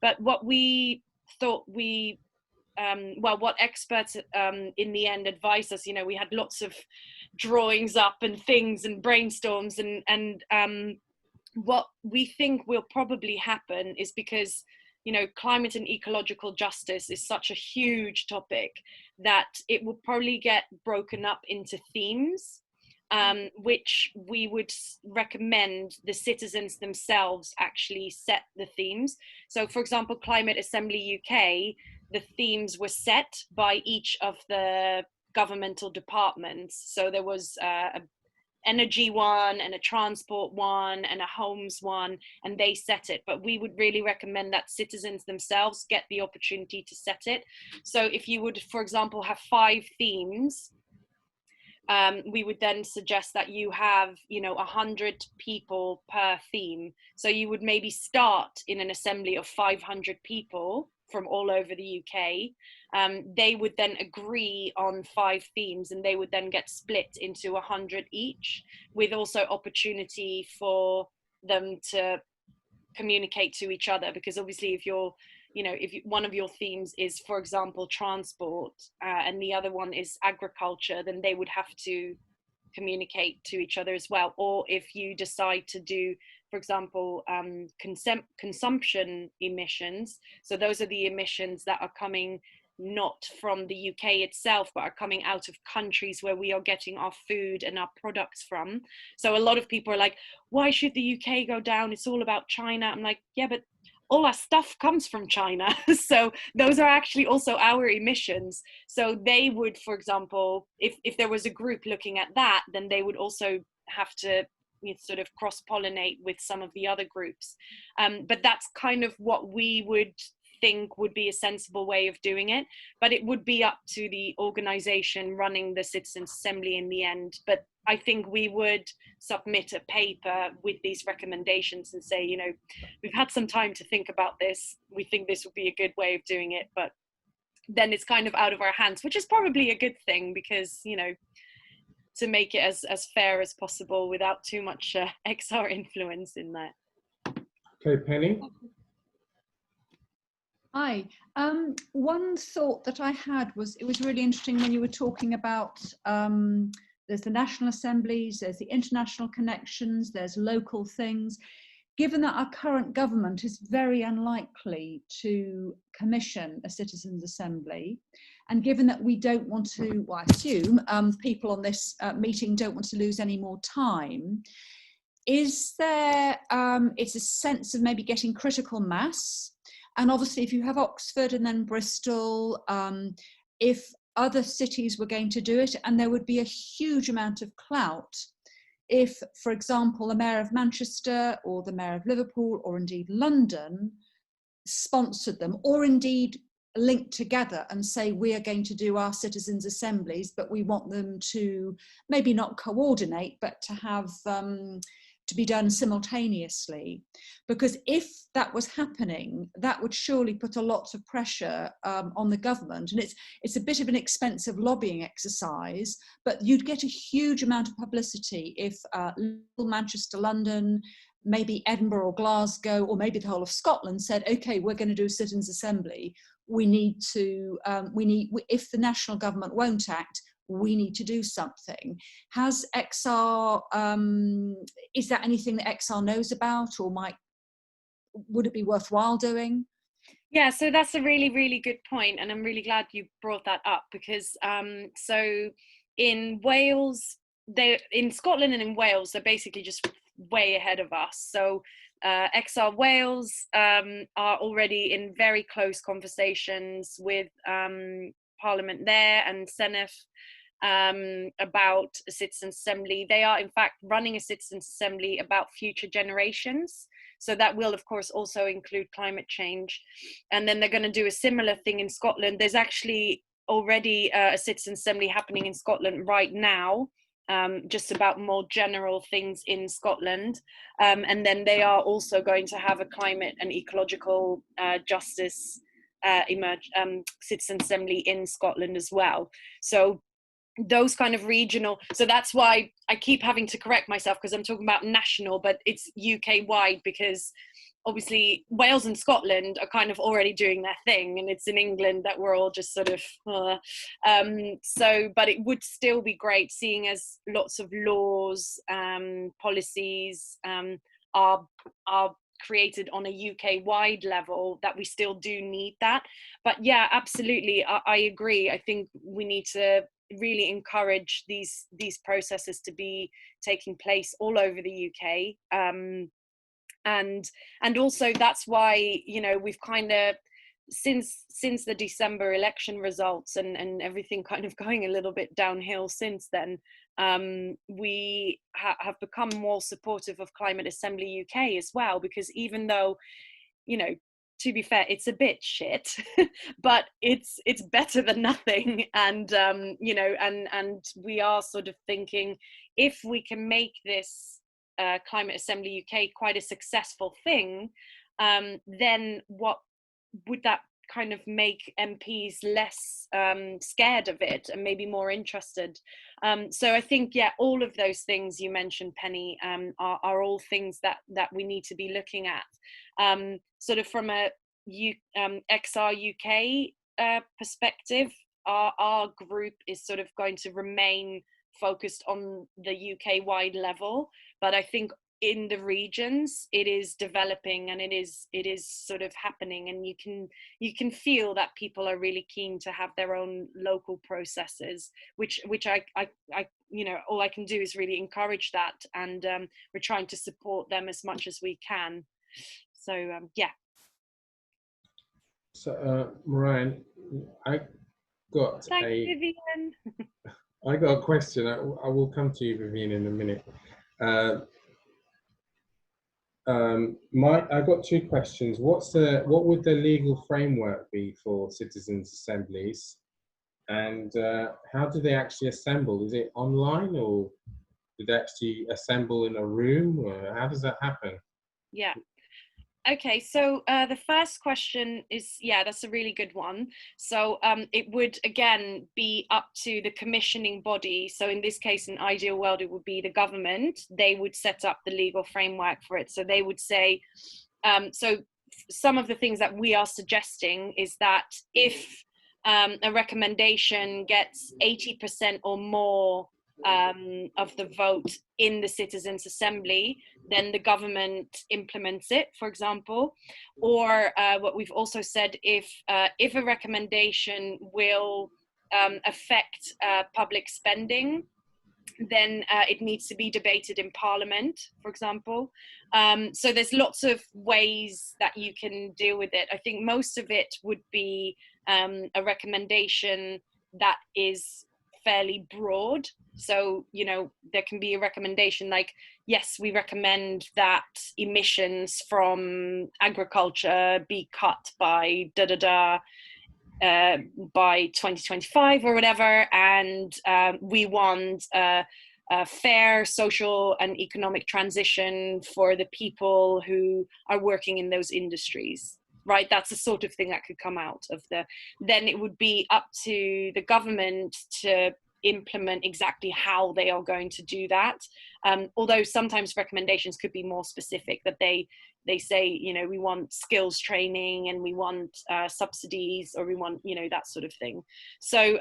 But what we thought what experts in the end advised us, you know, we had lots of drawings up and things and brainstorms, and what we think will probably happen is, because, you know, climate and ecological justice is such a huge topic, that it will probably get broken up into themes, which we would recommend the citizens themselves actually set the themes. So, for example, Climate Assembly UK, the themes were set by each of the governmental departments. So there was a energy one and a transport one and a homes one, and they set it. But we would really recommend that citizens themselves get the opportunity to set it. So if you would, for example, have 5 themes, we would then suggest that you have, you know, 100 people per theme. So you would maybe start in an assembly of 500 people from all over the UK. They would then agree on 5 themes, and they would then get split into 100 each, with also opportunity for them to communicate to each other. Because obviously if you're, you know, if one of your themes is, for example, transport, and the other one is agriculture, then they would have to communicate to each other as well. Or if you decide to do, for example, consumption emissions, so those are the emissions that are coming not from the UK itself, but are coming out of countries where we are getting our food and our products from. So a lot of people are like, why should the UK go down? It's all about China. I'm like, yeah, but all our stuff comes from China. So those are actually also our emissions. So they would, for example, if there was a group looking at that, then they would also have to, you know, sort of cross-pollinate with some of the other groups. But that's kind of what we would think would be a sensible way of doing it, but it would be up to the organisation running the Citizens' Assembly in the end. But I think we would submit a paper with these recommendations and say, you know, we've had some time to think about this. We think this would be a good way of doing it, but then it's kind of out of our hands, which is probably a good thing because, you know, to make it as fair as possible without too much XR influence in there. Okay, Penny. Hi. One thought that I had was, it was really interesting when you were talking about there's the national assemblies, there's the international connections, there's local things. Given that our current government is very unlikely to commission a citizens' assembly, and given that we don't want to, well, I assume people on this meeting don't want to lose any more time, is there, it's a sense of maybe getting critical mass? And obviously if you have Oxford and then Bristol, if other cities were going to do it, and there would be a huge amount of clout if, for example, the Mayor of Manchester or the Mayor of Liverpool or indeed London sponsored them, or indeed linked together and say, we are going to do our citizens' assemblies, but we want them to maybe not coordinate, but to have to be done simultaneously. Because if that was happening, that would surely put a lot of pressure on the government. And it's a bit of an expensive lobbying exercise, but you'd get a huge amount of publicity if Manchester, London, maybe Edinburgh or Glasgow, or maybe the whole of Scotland said, okay, we're going to do a citizens' assembly. We need to, if the national government won't act, we need to do something. Has XR, is that anything that XR knows about, or would it be worthwhile doing? Yeah, so that's a really, really good point, and I'm really glad you brought that up, because so in Wales, in Scotland and in Wales, they're basically just way ahead of us. So XR Wales are already in very close conversations with Parliament there and Senedd about a citizens' assembly. They are in fact running a citizens' assembly about future generations. So that will of course also include climate change. And then they're going to do a similar thing in Scotland. There's actually already a citizens' assembly happening in Scotland right now, just about more general things in Scotland. And then they are also going to have a climate and ecological justice citizen assembly in Scotland as well. So those kind of regional, so that's why I keep having to correct myself, because I'm talking about national, but it's UK wide, because obviously Wales and Scotland are kind of already doing their thing, and it's in England that we're all just sort of so, but it would still be great, seeing as lots of laws, policies are created on a UK wide level, that we still do need that. But yeah, absolutely, I agree. I think we need to really encourage these processes to be taking place all over the UK, and also that's why, you know, we've kind of since the December election results and everything kind of going a little bit downhill since then, we have become more supportive of Climate Assembly UK as well, because even though, you know, to be fair, it's a bit shit, but it's better than nothing. And you know, and we are sort of thinking, if we can make this Climate Assembly UK quite a successful thing, then what would that kind of make MPs less scared of it and maybe more interested? So I think, yeah, all of those things you mentioned, Penny, are all things that we need to be looking at. Sort of from a XR UK perspective, our group is sort of going to remain focused on the UK wide level, but I think in the regions it is developing, and it is sort of happening, and you can feel that people are really keen to have their own local processes, which I you know, all I can do is really encourage that, and we're trying to support them as much as we can. So yeah. So Marijn, I got Vivian. I got a question. I will come to you, Vivian, in a minute. I've got two questions. What would the legal framework be for citizens' assemblies, and how do they actually assemble? Is it online, or do they actually assemble in a room, or how does that happen? Yeah. Okay, so the first question is, yeah, that's a really good one. So it would, again, be up to the commissioning body. So in this case, in ideal world, it would be the government. They would set up the legal framework for it. So they would say, so some of the things that we are suggesting is that if a recommendation gets 80% or more of the vote in the citizens' assembly, then the government implements it, for example. Or what we've also said, if a recommendation will affect public spending, then it needs to be debated in Parliament, for example. So there's lots of ways that you can deal with it. I think most of it would be a recommendation that is fairly broad. So, you know, there can be a recommendation like, yes, we recommend that emissions from agriculture be cut by by 2025 or whatever, and we want a fair social and economic transition for the people who are working in those industries, right? That's the sort of thing that could come out of then it would be up to the government to implement exactly how they are going to do that. Although sometimes recommendations could be more specific, that they say, you know, we want skills training and we want subsidies, or we want, you know, that sort of thing. So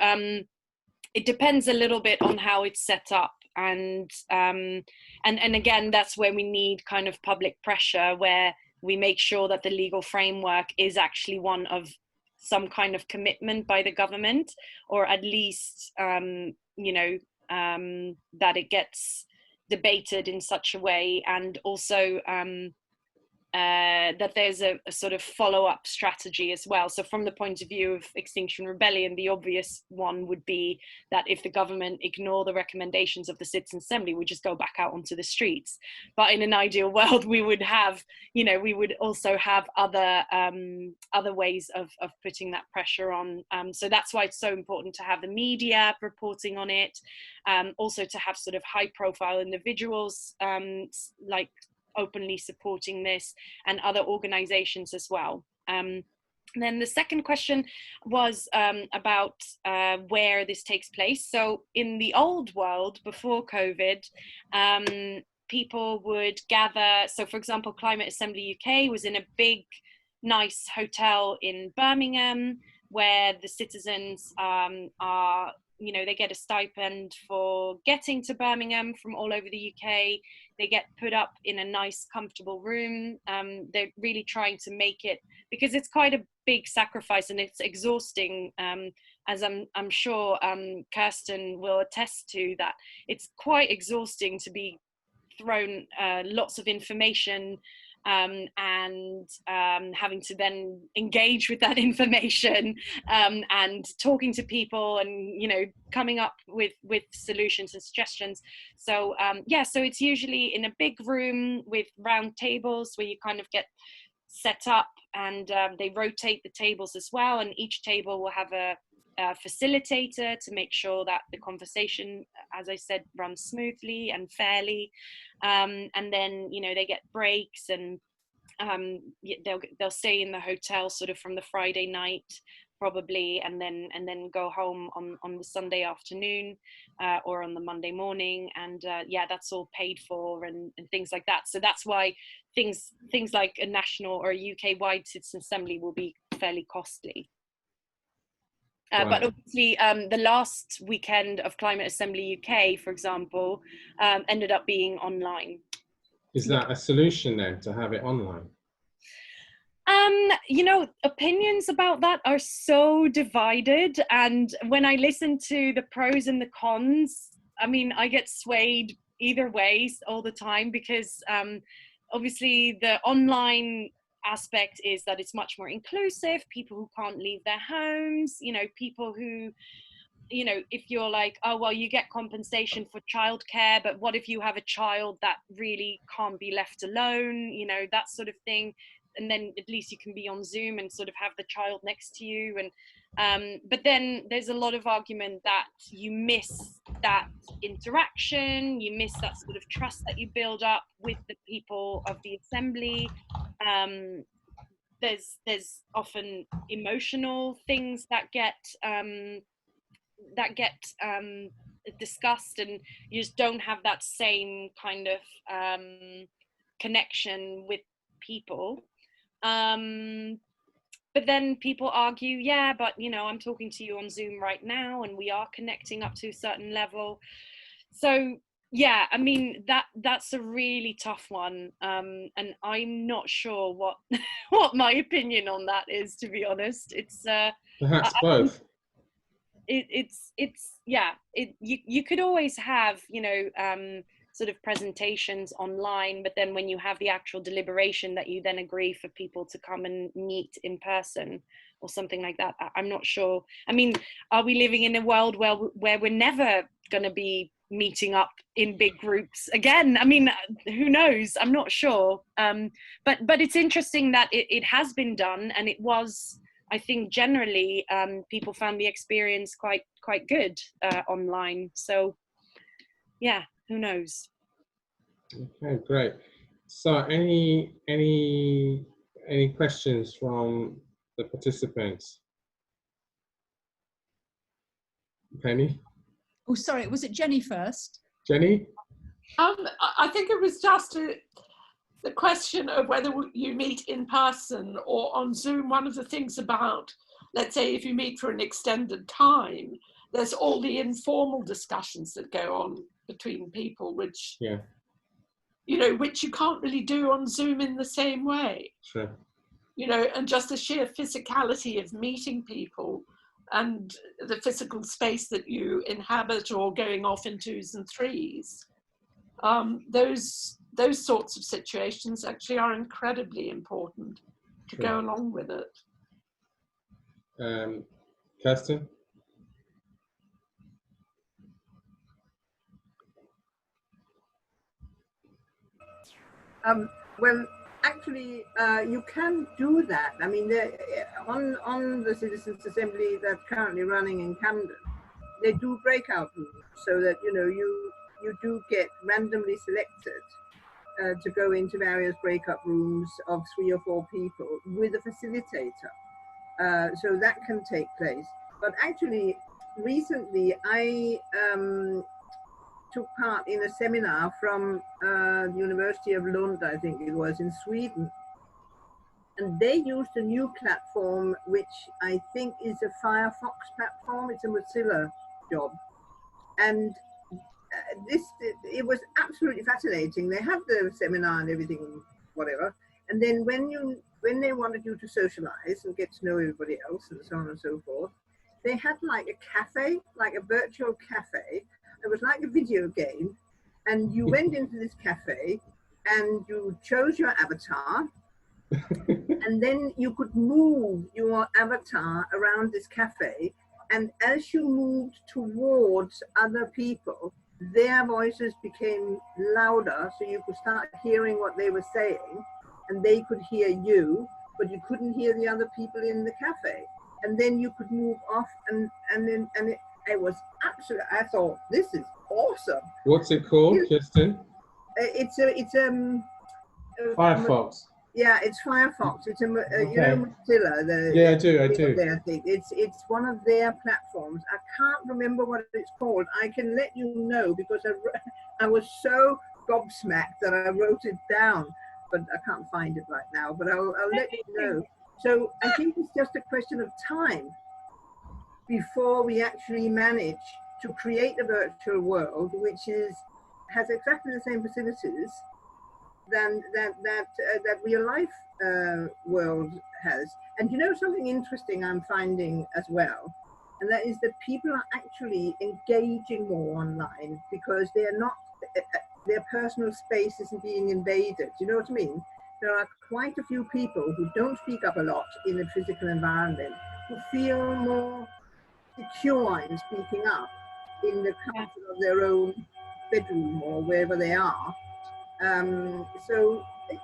it depends a little bit on how it's set up. And again, that's where we need kind of public pressure, where we make sure that the legal framework is actually one of some kind of commitment by the government, or at least, you know, that it gets debated in such a way, and also that there's a sort of follow-up strategy as well. So from the point of view of Extinction Rebellion, the obvious one would be that if the government ignore the recommendations of the Citizen Assembly, we just go back out onto the streets. But in an ideal world, we would have, you know, we would also have other ways of putting that pressure on. So that's why it's so important to have the media reporting on it, also to have sort of high-profile individuals like openly supporting this, and other organizations as well. Then the second question was about where this takes place. So in the old world, before COVID, people would gather. So for example, Climate Assembly UK was in a big, nice hotel in Birmingham, where the citizens are, you know, they get a stipend for getting to Birmingham from all over the UK. They get put up in a nice, comfortable room. They're really trying to make it, because it's quite a big sacrifice and it's exhausting, as I'm sure Kirsten will attest to, that it's quite exhausting to be thrown lots of information and having to then engage with that information, and talking to people, and, you know, coming up with solutions and suggestions. So yeah, so it's usually in a big room with round tables where you kind of get set up, and they rotate the tables as well, and each table will have a facilitator to make sure that the conversation, as I said, runs smoothly and fairly. And then, you know, they get breaks, and they'll stay in the hotel sort of from the Friday night probably, and then go home on the Sunday afternoon or on the Monday morning, and yeah, that's all paid for, and things like that. So that's why things like a national or a UK-wide Citizen Assembly will be fairly costly. Right. But obviously, the last weekend of Climate Assembly UK, for example, ended up being online. Is that a solution then, to have it online? You know, opinions about that are so divided, and when I listen to the pros and the cons, I mean, I get swayed either way all the time, because obviously the online aspect is that it's much more inclusive, people who can't leave their homes, you know, people who you know, if you're like, oh, well, you get compensation for childcare, but what if you have a child that really can't be left alone, you know, that sort of thing. And then at least you can be on Zoom and sort of have the child next to you. And but then there's a lot of argument that you miss that interaction, you miss that sort of trust that you build up with the people of the assembly. There's often emotional things that get discussed, and you just don't have that same kind of connection with people. But then people argue, yeah, but you know, I'm talking to you on Zoom right now and we are connecting up to a certain level. So yeah, I mean, that's a really tough one, and I'm not sure what what my opinion on that is, to be honest. It's Perhaps both. It's yeah, you could always have, you know, sort of presentations online, but then when you have the actual deliberation that you then agree for people to come and meet in person or something like that, I'm not sure. I mean, are we living in a world where we're never going to be meeting up in big groups again? I mean, who knows? I'm not sure. But it's interesting that it has been done, and it was, I think generally people found the experience quite good online. So yeah, who knows? Okay, great. So any questions from the participants? Penny? Oh, sorry, was it Jenny first? Jenny? I think it was just the question of whether you meet in person or on Zoom. One of the things about, let's say, if you meet for an extended time, there's all the informal discussions that go on between people, which, yeah, you know, which you can't really do on Zoom in the same way. Sure. You know, and just the sheer physicality of meeting people and the physical space that you inhabit or going off in twos and threes. Those sorts of situations actually are incredibly important to Sure. go along with it. Kirsten? Well, actually, you can do that. I mean, on the Citizens Assembly that's currently running in Camden, they do breakout rooms so that, you know, you do get randomly selected to go into various breakout rooms of 3 or 4 people with a facilitator. So that can take place. But actually, recently, I took part in a seminar from the University of Lund, I think it was, in Sweden. And they used a new platform, which I think is a Firefox platform. It's a Mozilla job. And it was absolutely fascinating. They had the seminar and everything, whatever. And then when they wanted you to socialize and get to know everybody else and so on and so forth, they had like a cafe, like a virtual cafe. It was like a video game, and you went into this cafe and you chose your avatar, and then you could move your avatar around this cafe, and as you moved towards other people, their voices became louder, so you could start hearing what they were saying, and they could hear you, but you couldn't hear the other people in the cafe. And then you could move off, and it was absolutely, I thought, this is awesome. What's it called, Kirsten? It's Firefox. Yeah, it's Firefox. It's you know, Mozilla. Yeah, I do. Their thing. It's one of their platforms. I can't remember what it's called. I can let you know because I was so gobsmacked that I wrote it down, but I can't find it right now. But I'll let you know. So I think it's just a question of time before we actually manage to create a virtual world which has exactly the same facilities than that real life world has. And you know, something interesting I'm finding as well, and that is that people are actually engaging more online because they are not, their personal space isn't being invaded. You know what I mean? There are quite a few people who don't speak up a lot in a physical environment who feel more secure in speaking up in the comfort of their own bedroom or wherever they are. So it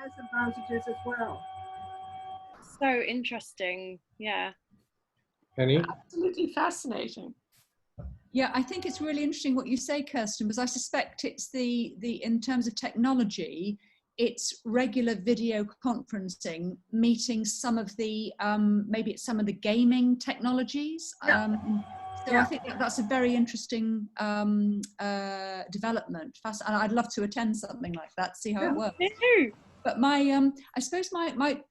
has advantages as well. So interesting. Yeah. Penny? Absolutely fascinating. Yeah, I think it's really interesting what you say, Kirsten, because I suspect it's the in terms of technology, it's regular video conferencing, meeting some of the, maybe it's some of the gaming technologies. Yeah. So I think that's a very interesting development. And I'd love to attend something like that, see how it works. Me too. But I suppose my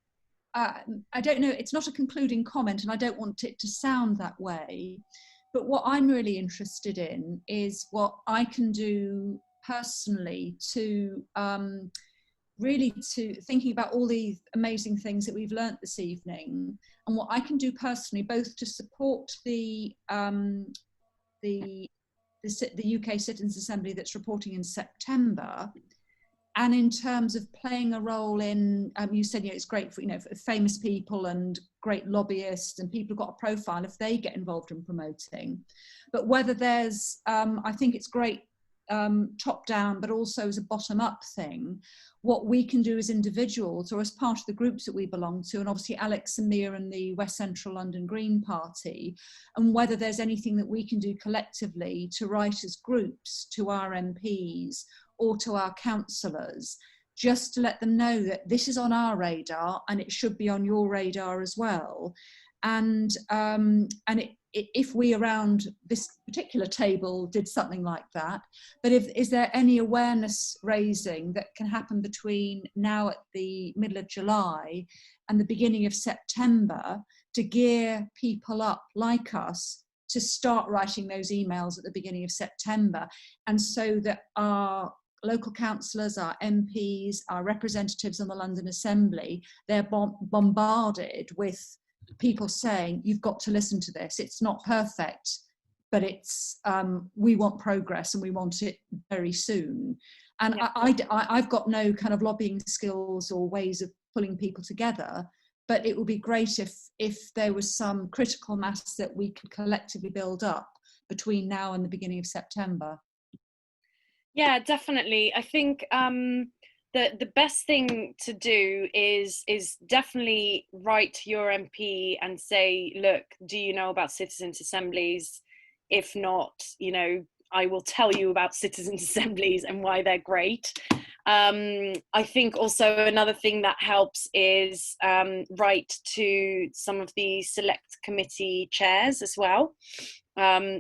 I don't know, it's not a concluding comment and I don't want it to sound that way, but what I'm really interested in is what I can do personally to really to thinking about all the amazing things that we've learnt this evening, and what I can do personally, both to support the UK Citizens Assembly that's reporting in September, and in terms of playing a role in, you said, it's great for, for famous people and great lobbyists and people who've got a profile if they get involved in promoting. But whether there's, I think it's great top down, but also as a bottom up thing, what we can do as individuals or as part of the groups that we belong to, and obviously Alex and Mia and the West Central London Green Party, and whether there's anything that we can do collectively to write as groups to our MPs or to our councillors, just to let them know that this is on our radar and it should be on your radar as well. And if we around this particular table did something like that, but is there any awareness raising that can happen between now at the middle of July and the beginning of September to gear people up like us to start writing those emails at the beginning of September, and so that our local councillors, our MPs, our representatives on the London Assembly, they're bombarded with people saying, you've got to listen to this. It's not perfect, but it's we want progress and we want it very soon. And yeah. I've got no kind of lobbying skills or ways of pulling people together, but it would be great if there was some critical mass that we could collectively build up between now and the beginning of September. Yeah, definitely. I think the best thing to do is definitely write to your MP and say, look, do you know about citizens' assemblies? If not, I will tell you about citizens' assemblies and why they're great. I think also another thing that helps is write to some of the select committee chairs as well.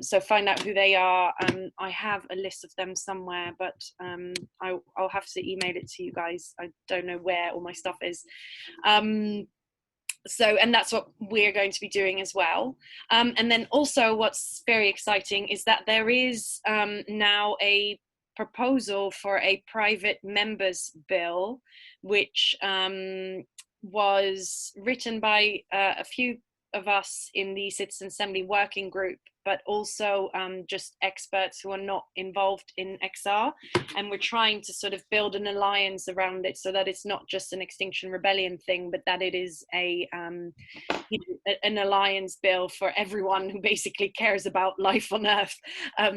So find out who they are. I have a list of them somewhere, but I'll have to email it to you guys. I don't know where all my stuff is. And that's what we're going to be doing as well. And then also what's very exciting is that there is now a proposal for a private members bill, which was written by a few of us in the Citizen Assembly working group, but also just experts who are not involved in XR. And we're trying to sort of build an alliance around it so that it's not just an Extinction Rebellion thing, but that it is an alliance bill for everyone who basically cares about life on Earth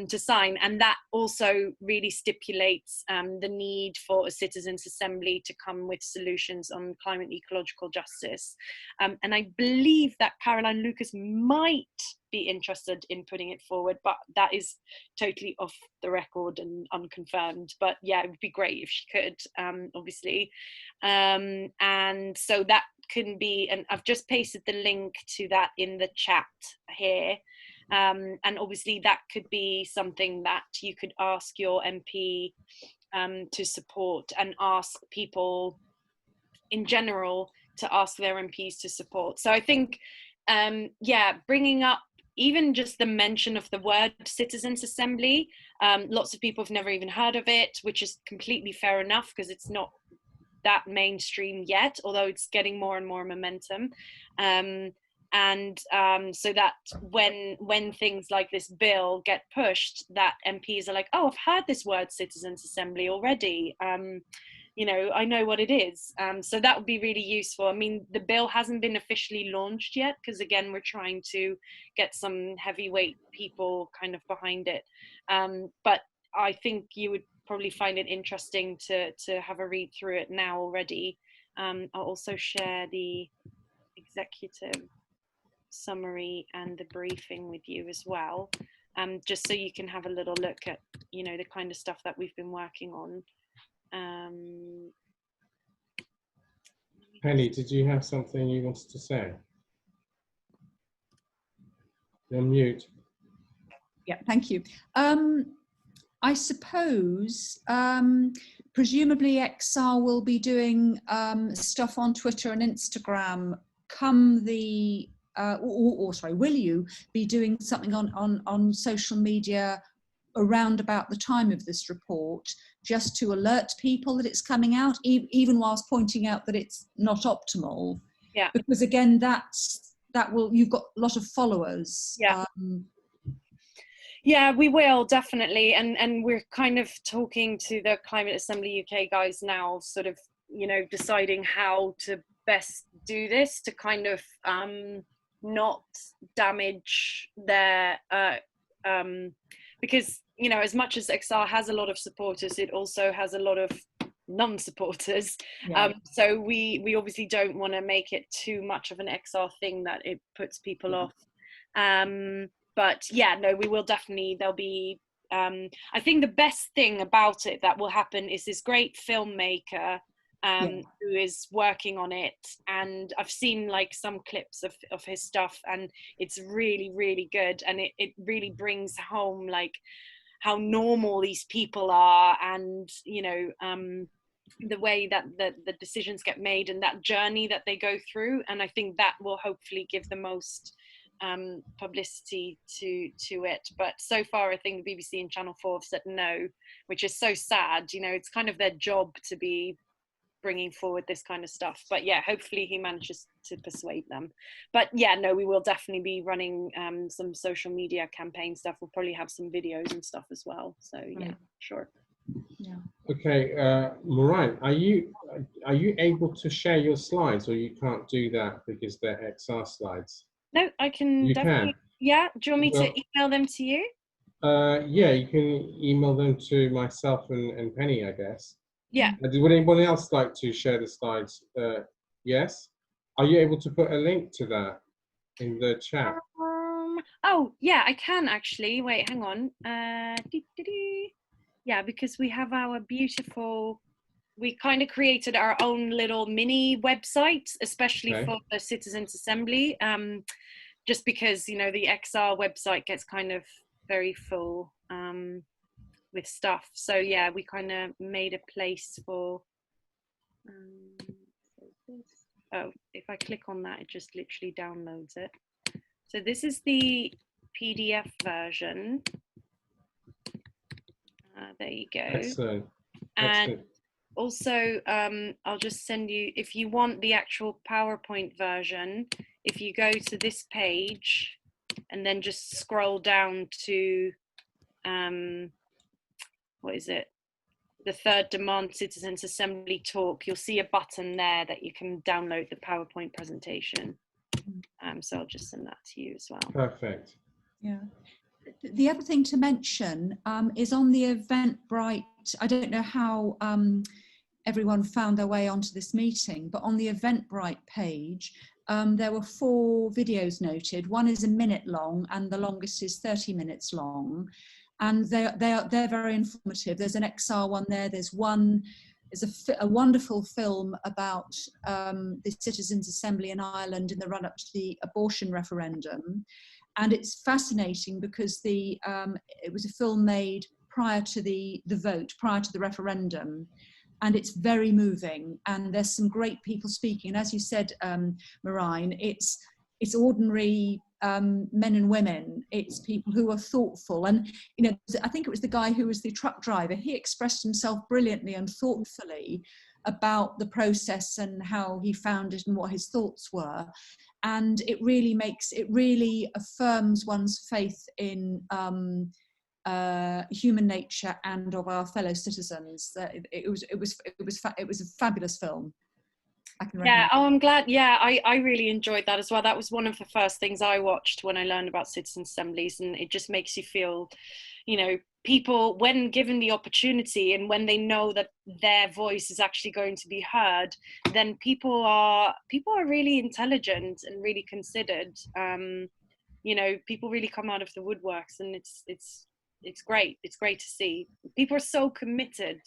to sign. And that also really stipulates the need for a citizens' assembly to come with solutions on climate and ecological justice. And I believe that Caroline Lucas might be interested in putting it forward, but that is totally off the record and unconfirmed. But yeah, it would be great if she could, obviously. And so that can be, and I've just pasted the link to that in the chat here. And obviously that could be something that you could ask your MP to support, and ask people in general to ask their MPs to support. So I think, bringing up even just the mention of the word citizens' assembly, lots of people have never even heard of it, which is completely fair enough because it's not that mainstream yet, although it's getting more and more momentum. So that when things like this bill get pushed, that MPs are like, oh, I've heard this word citizens' assembly already. you know, I know what it is. So that would be really useful. I mean, the bill hasn't been officially launched yet, because again, we're trying to get some heavyweight people kind of behind it. But I think you would probably find it interesting to have a read through it now already. I'll also share the executive summary and the briefing with you as well, just so you can have a little look at, you know, the kind of stuff that we've been working on. Penny, did you have something you wanted to say? You're on mute. Yeah, thank you. I suppose presumably XR will be doing stuff on Twitter and Instagram come the sorry, will you be doing something on social media around about the time of this report, just to alert people that it's coming out, even whilst pointing out that it's not optimal? Yeah. Because again, you've got a lot of followers. Yeah. Yeah, we will definitely, and we're kind of talking to the Climate Assembly UK guys now, sort of, you know, deciding how to best do this to kind of not damage their because, you know, as much as XR has a lot of supporters, it also has a lot of non-supporters. Yeah. So we obviously don't want to make it too much of an XR thing that it puts people off. But yeah, no, we will definitely, there'll be, I think the best thing about it that will happen is this great filmmaker who is working on it, and I've seen like some clips of his stuff, and it's really, really good, and it really brings home like how normal these people are, and you know, the way that the decisions get made and that journey that they go through, and I think that will hopefully give the most publicity to it. But so far I think the BBC and Channel 4 have said no, which is so sad. You know, it's kind of their job to be bringing forward this kind of stuff, but yeah, hopefully he manages to persuade them. But yeah, no, we will definitely be running some social media campaign stuff. We'll probably have some videos and stuff as well, so yeah, sure. Yeah. Okay, Marijn, are you able to share your slides, or you can't do that because they're XR slides? No, I can. You definitely. can. Yeah, do you want me to email them to you? Yeah, you can email them to myself and Penny, I guess. Yeah. Would anyone else like to share the slides? Yes. Are you able to put a link to that in the chat? Oh, yeah, I can actually. Wait, hang on. Yeah, because we have our beautiful, we kind of created our own little mini website, especially for the Citizens Assembly, just because, you know, the XR website gets kind of very full with stuff. So yeah, we kind of made a place for, oh, if I click on that, it just literally downloads it. So this is the PDF version. There you go. Excellent. And also, I'll just send you, if you want the actual PowerPoint version, if you go to this page and then just scroll down to, what is it? The third Demand Citizens Assembly talk, you'll see a button there that you can download the PowerPoint presentation. So I'll just send that to you as well. Perfect. Yeah. The other thing to mention is on the Eventbrite, I don't know how everyone found their way onto this meeting, but on the Eventbrite page, there were 4 videos noted. One is a minute long and the longest is 30 minutes long. And they're very informative. There's an XR one there. There's a wonderful film about the Citizens' Assembly in Ireland in the run-up to the abortion referendum. And it's fascinating because it was a film made prior to the vote, prior to the referendum. And it's very moving. And there's some great people speaking. And as you said, Marijn, it's ordinary men and women. It's people who are thoughtful. And, you know, I think it was the guy who was the truck driver. He expressed himself brilliantly and thoughtfully about the process and how he found it and what his thoughts were. And it really affirms one's faith in human nature and of our fellow citizens. It was a fabulous film. I can recommend. Yeah, oh, I'm glad. Yeah, I really enjoyed that as well. That was one of the first things I watched when I learned about citizen assemblies, and it just makes you feel, you know, people, when given the opportunity and when they know that their voice is actually going to be heard, then people are really intelligent and really considered. You know, people really come out of the woodworks, and it's great. It's great to see. People are so committed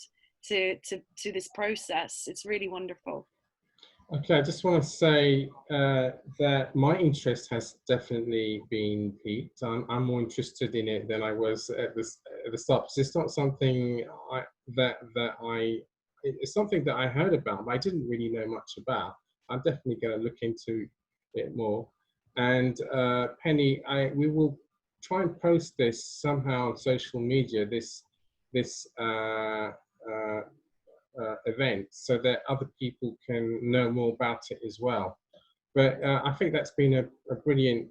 to this process. It's really wonderful. Okay, I just want to say that my interest has definitely been piqued. I'm more interested in it than I was at the start. It's not something it's something that I heard about, but I didn't really know much about. I'm definitely going to look into it more. And Penny, we will try and post this somehow on social media, this event, so that other people can know more about it as well. But I think that's been a brilliant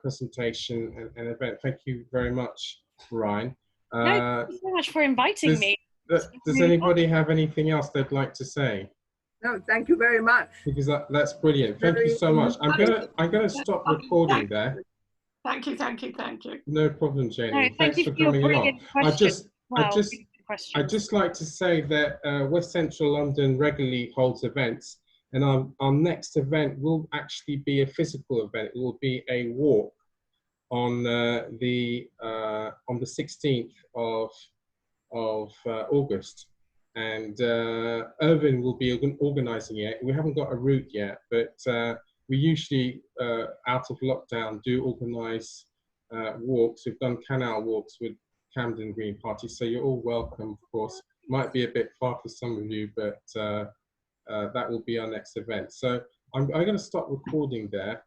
presentation and event. Thank you very much, Ryan. No, thank you so much for inviting me. Does anybody have anything else they'd like to say? No, thank you very much. Because that's brilliant. Thank you so much. I'm gonna stop recording there. Thank you. No problem, Jenny. No, Thanks for coming along. I'd just like to say that West Central London regularly holds events, and our next event will actually be a physical event. It will be a walk on the 16th of August, and Irvin will be organising it. We haven't got a route yet, but we usually, out of lockdown, do organise walks. We've done canal walks with Camden Green Party, so you're all welcome, of course. Might be a bit far for some of you, but that will be our next event. So I'm going to stop recording there.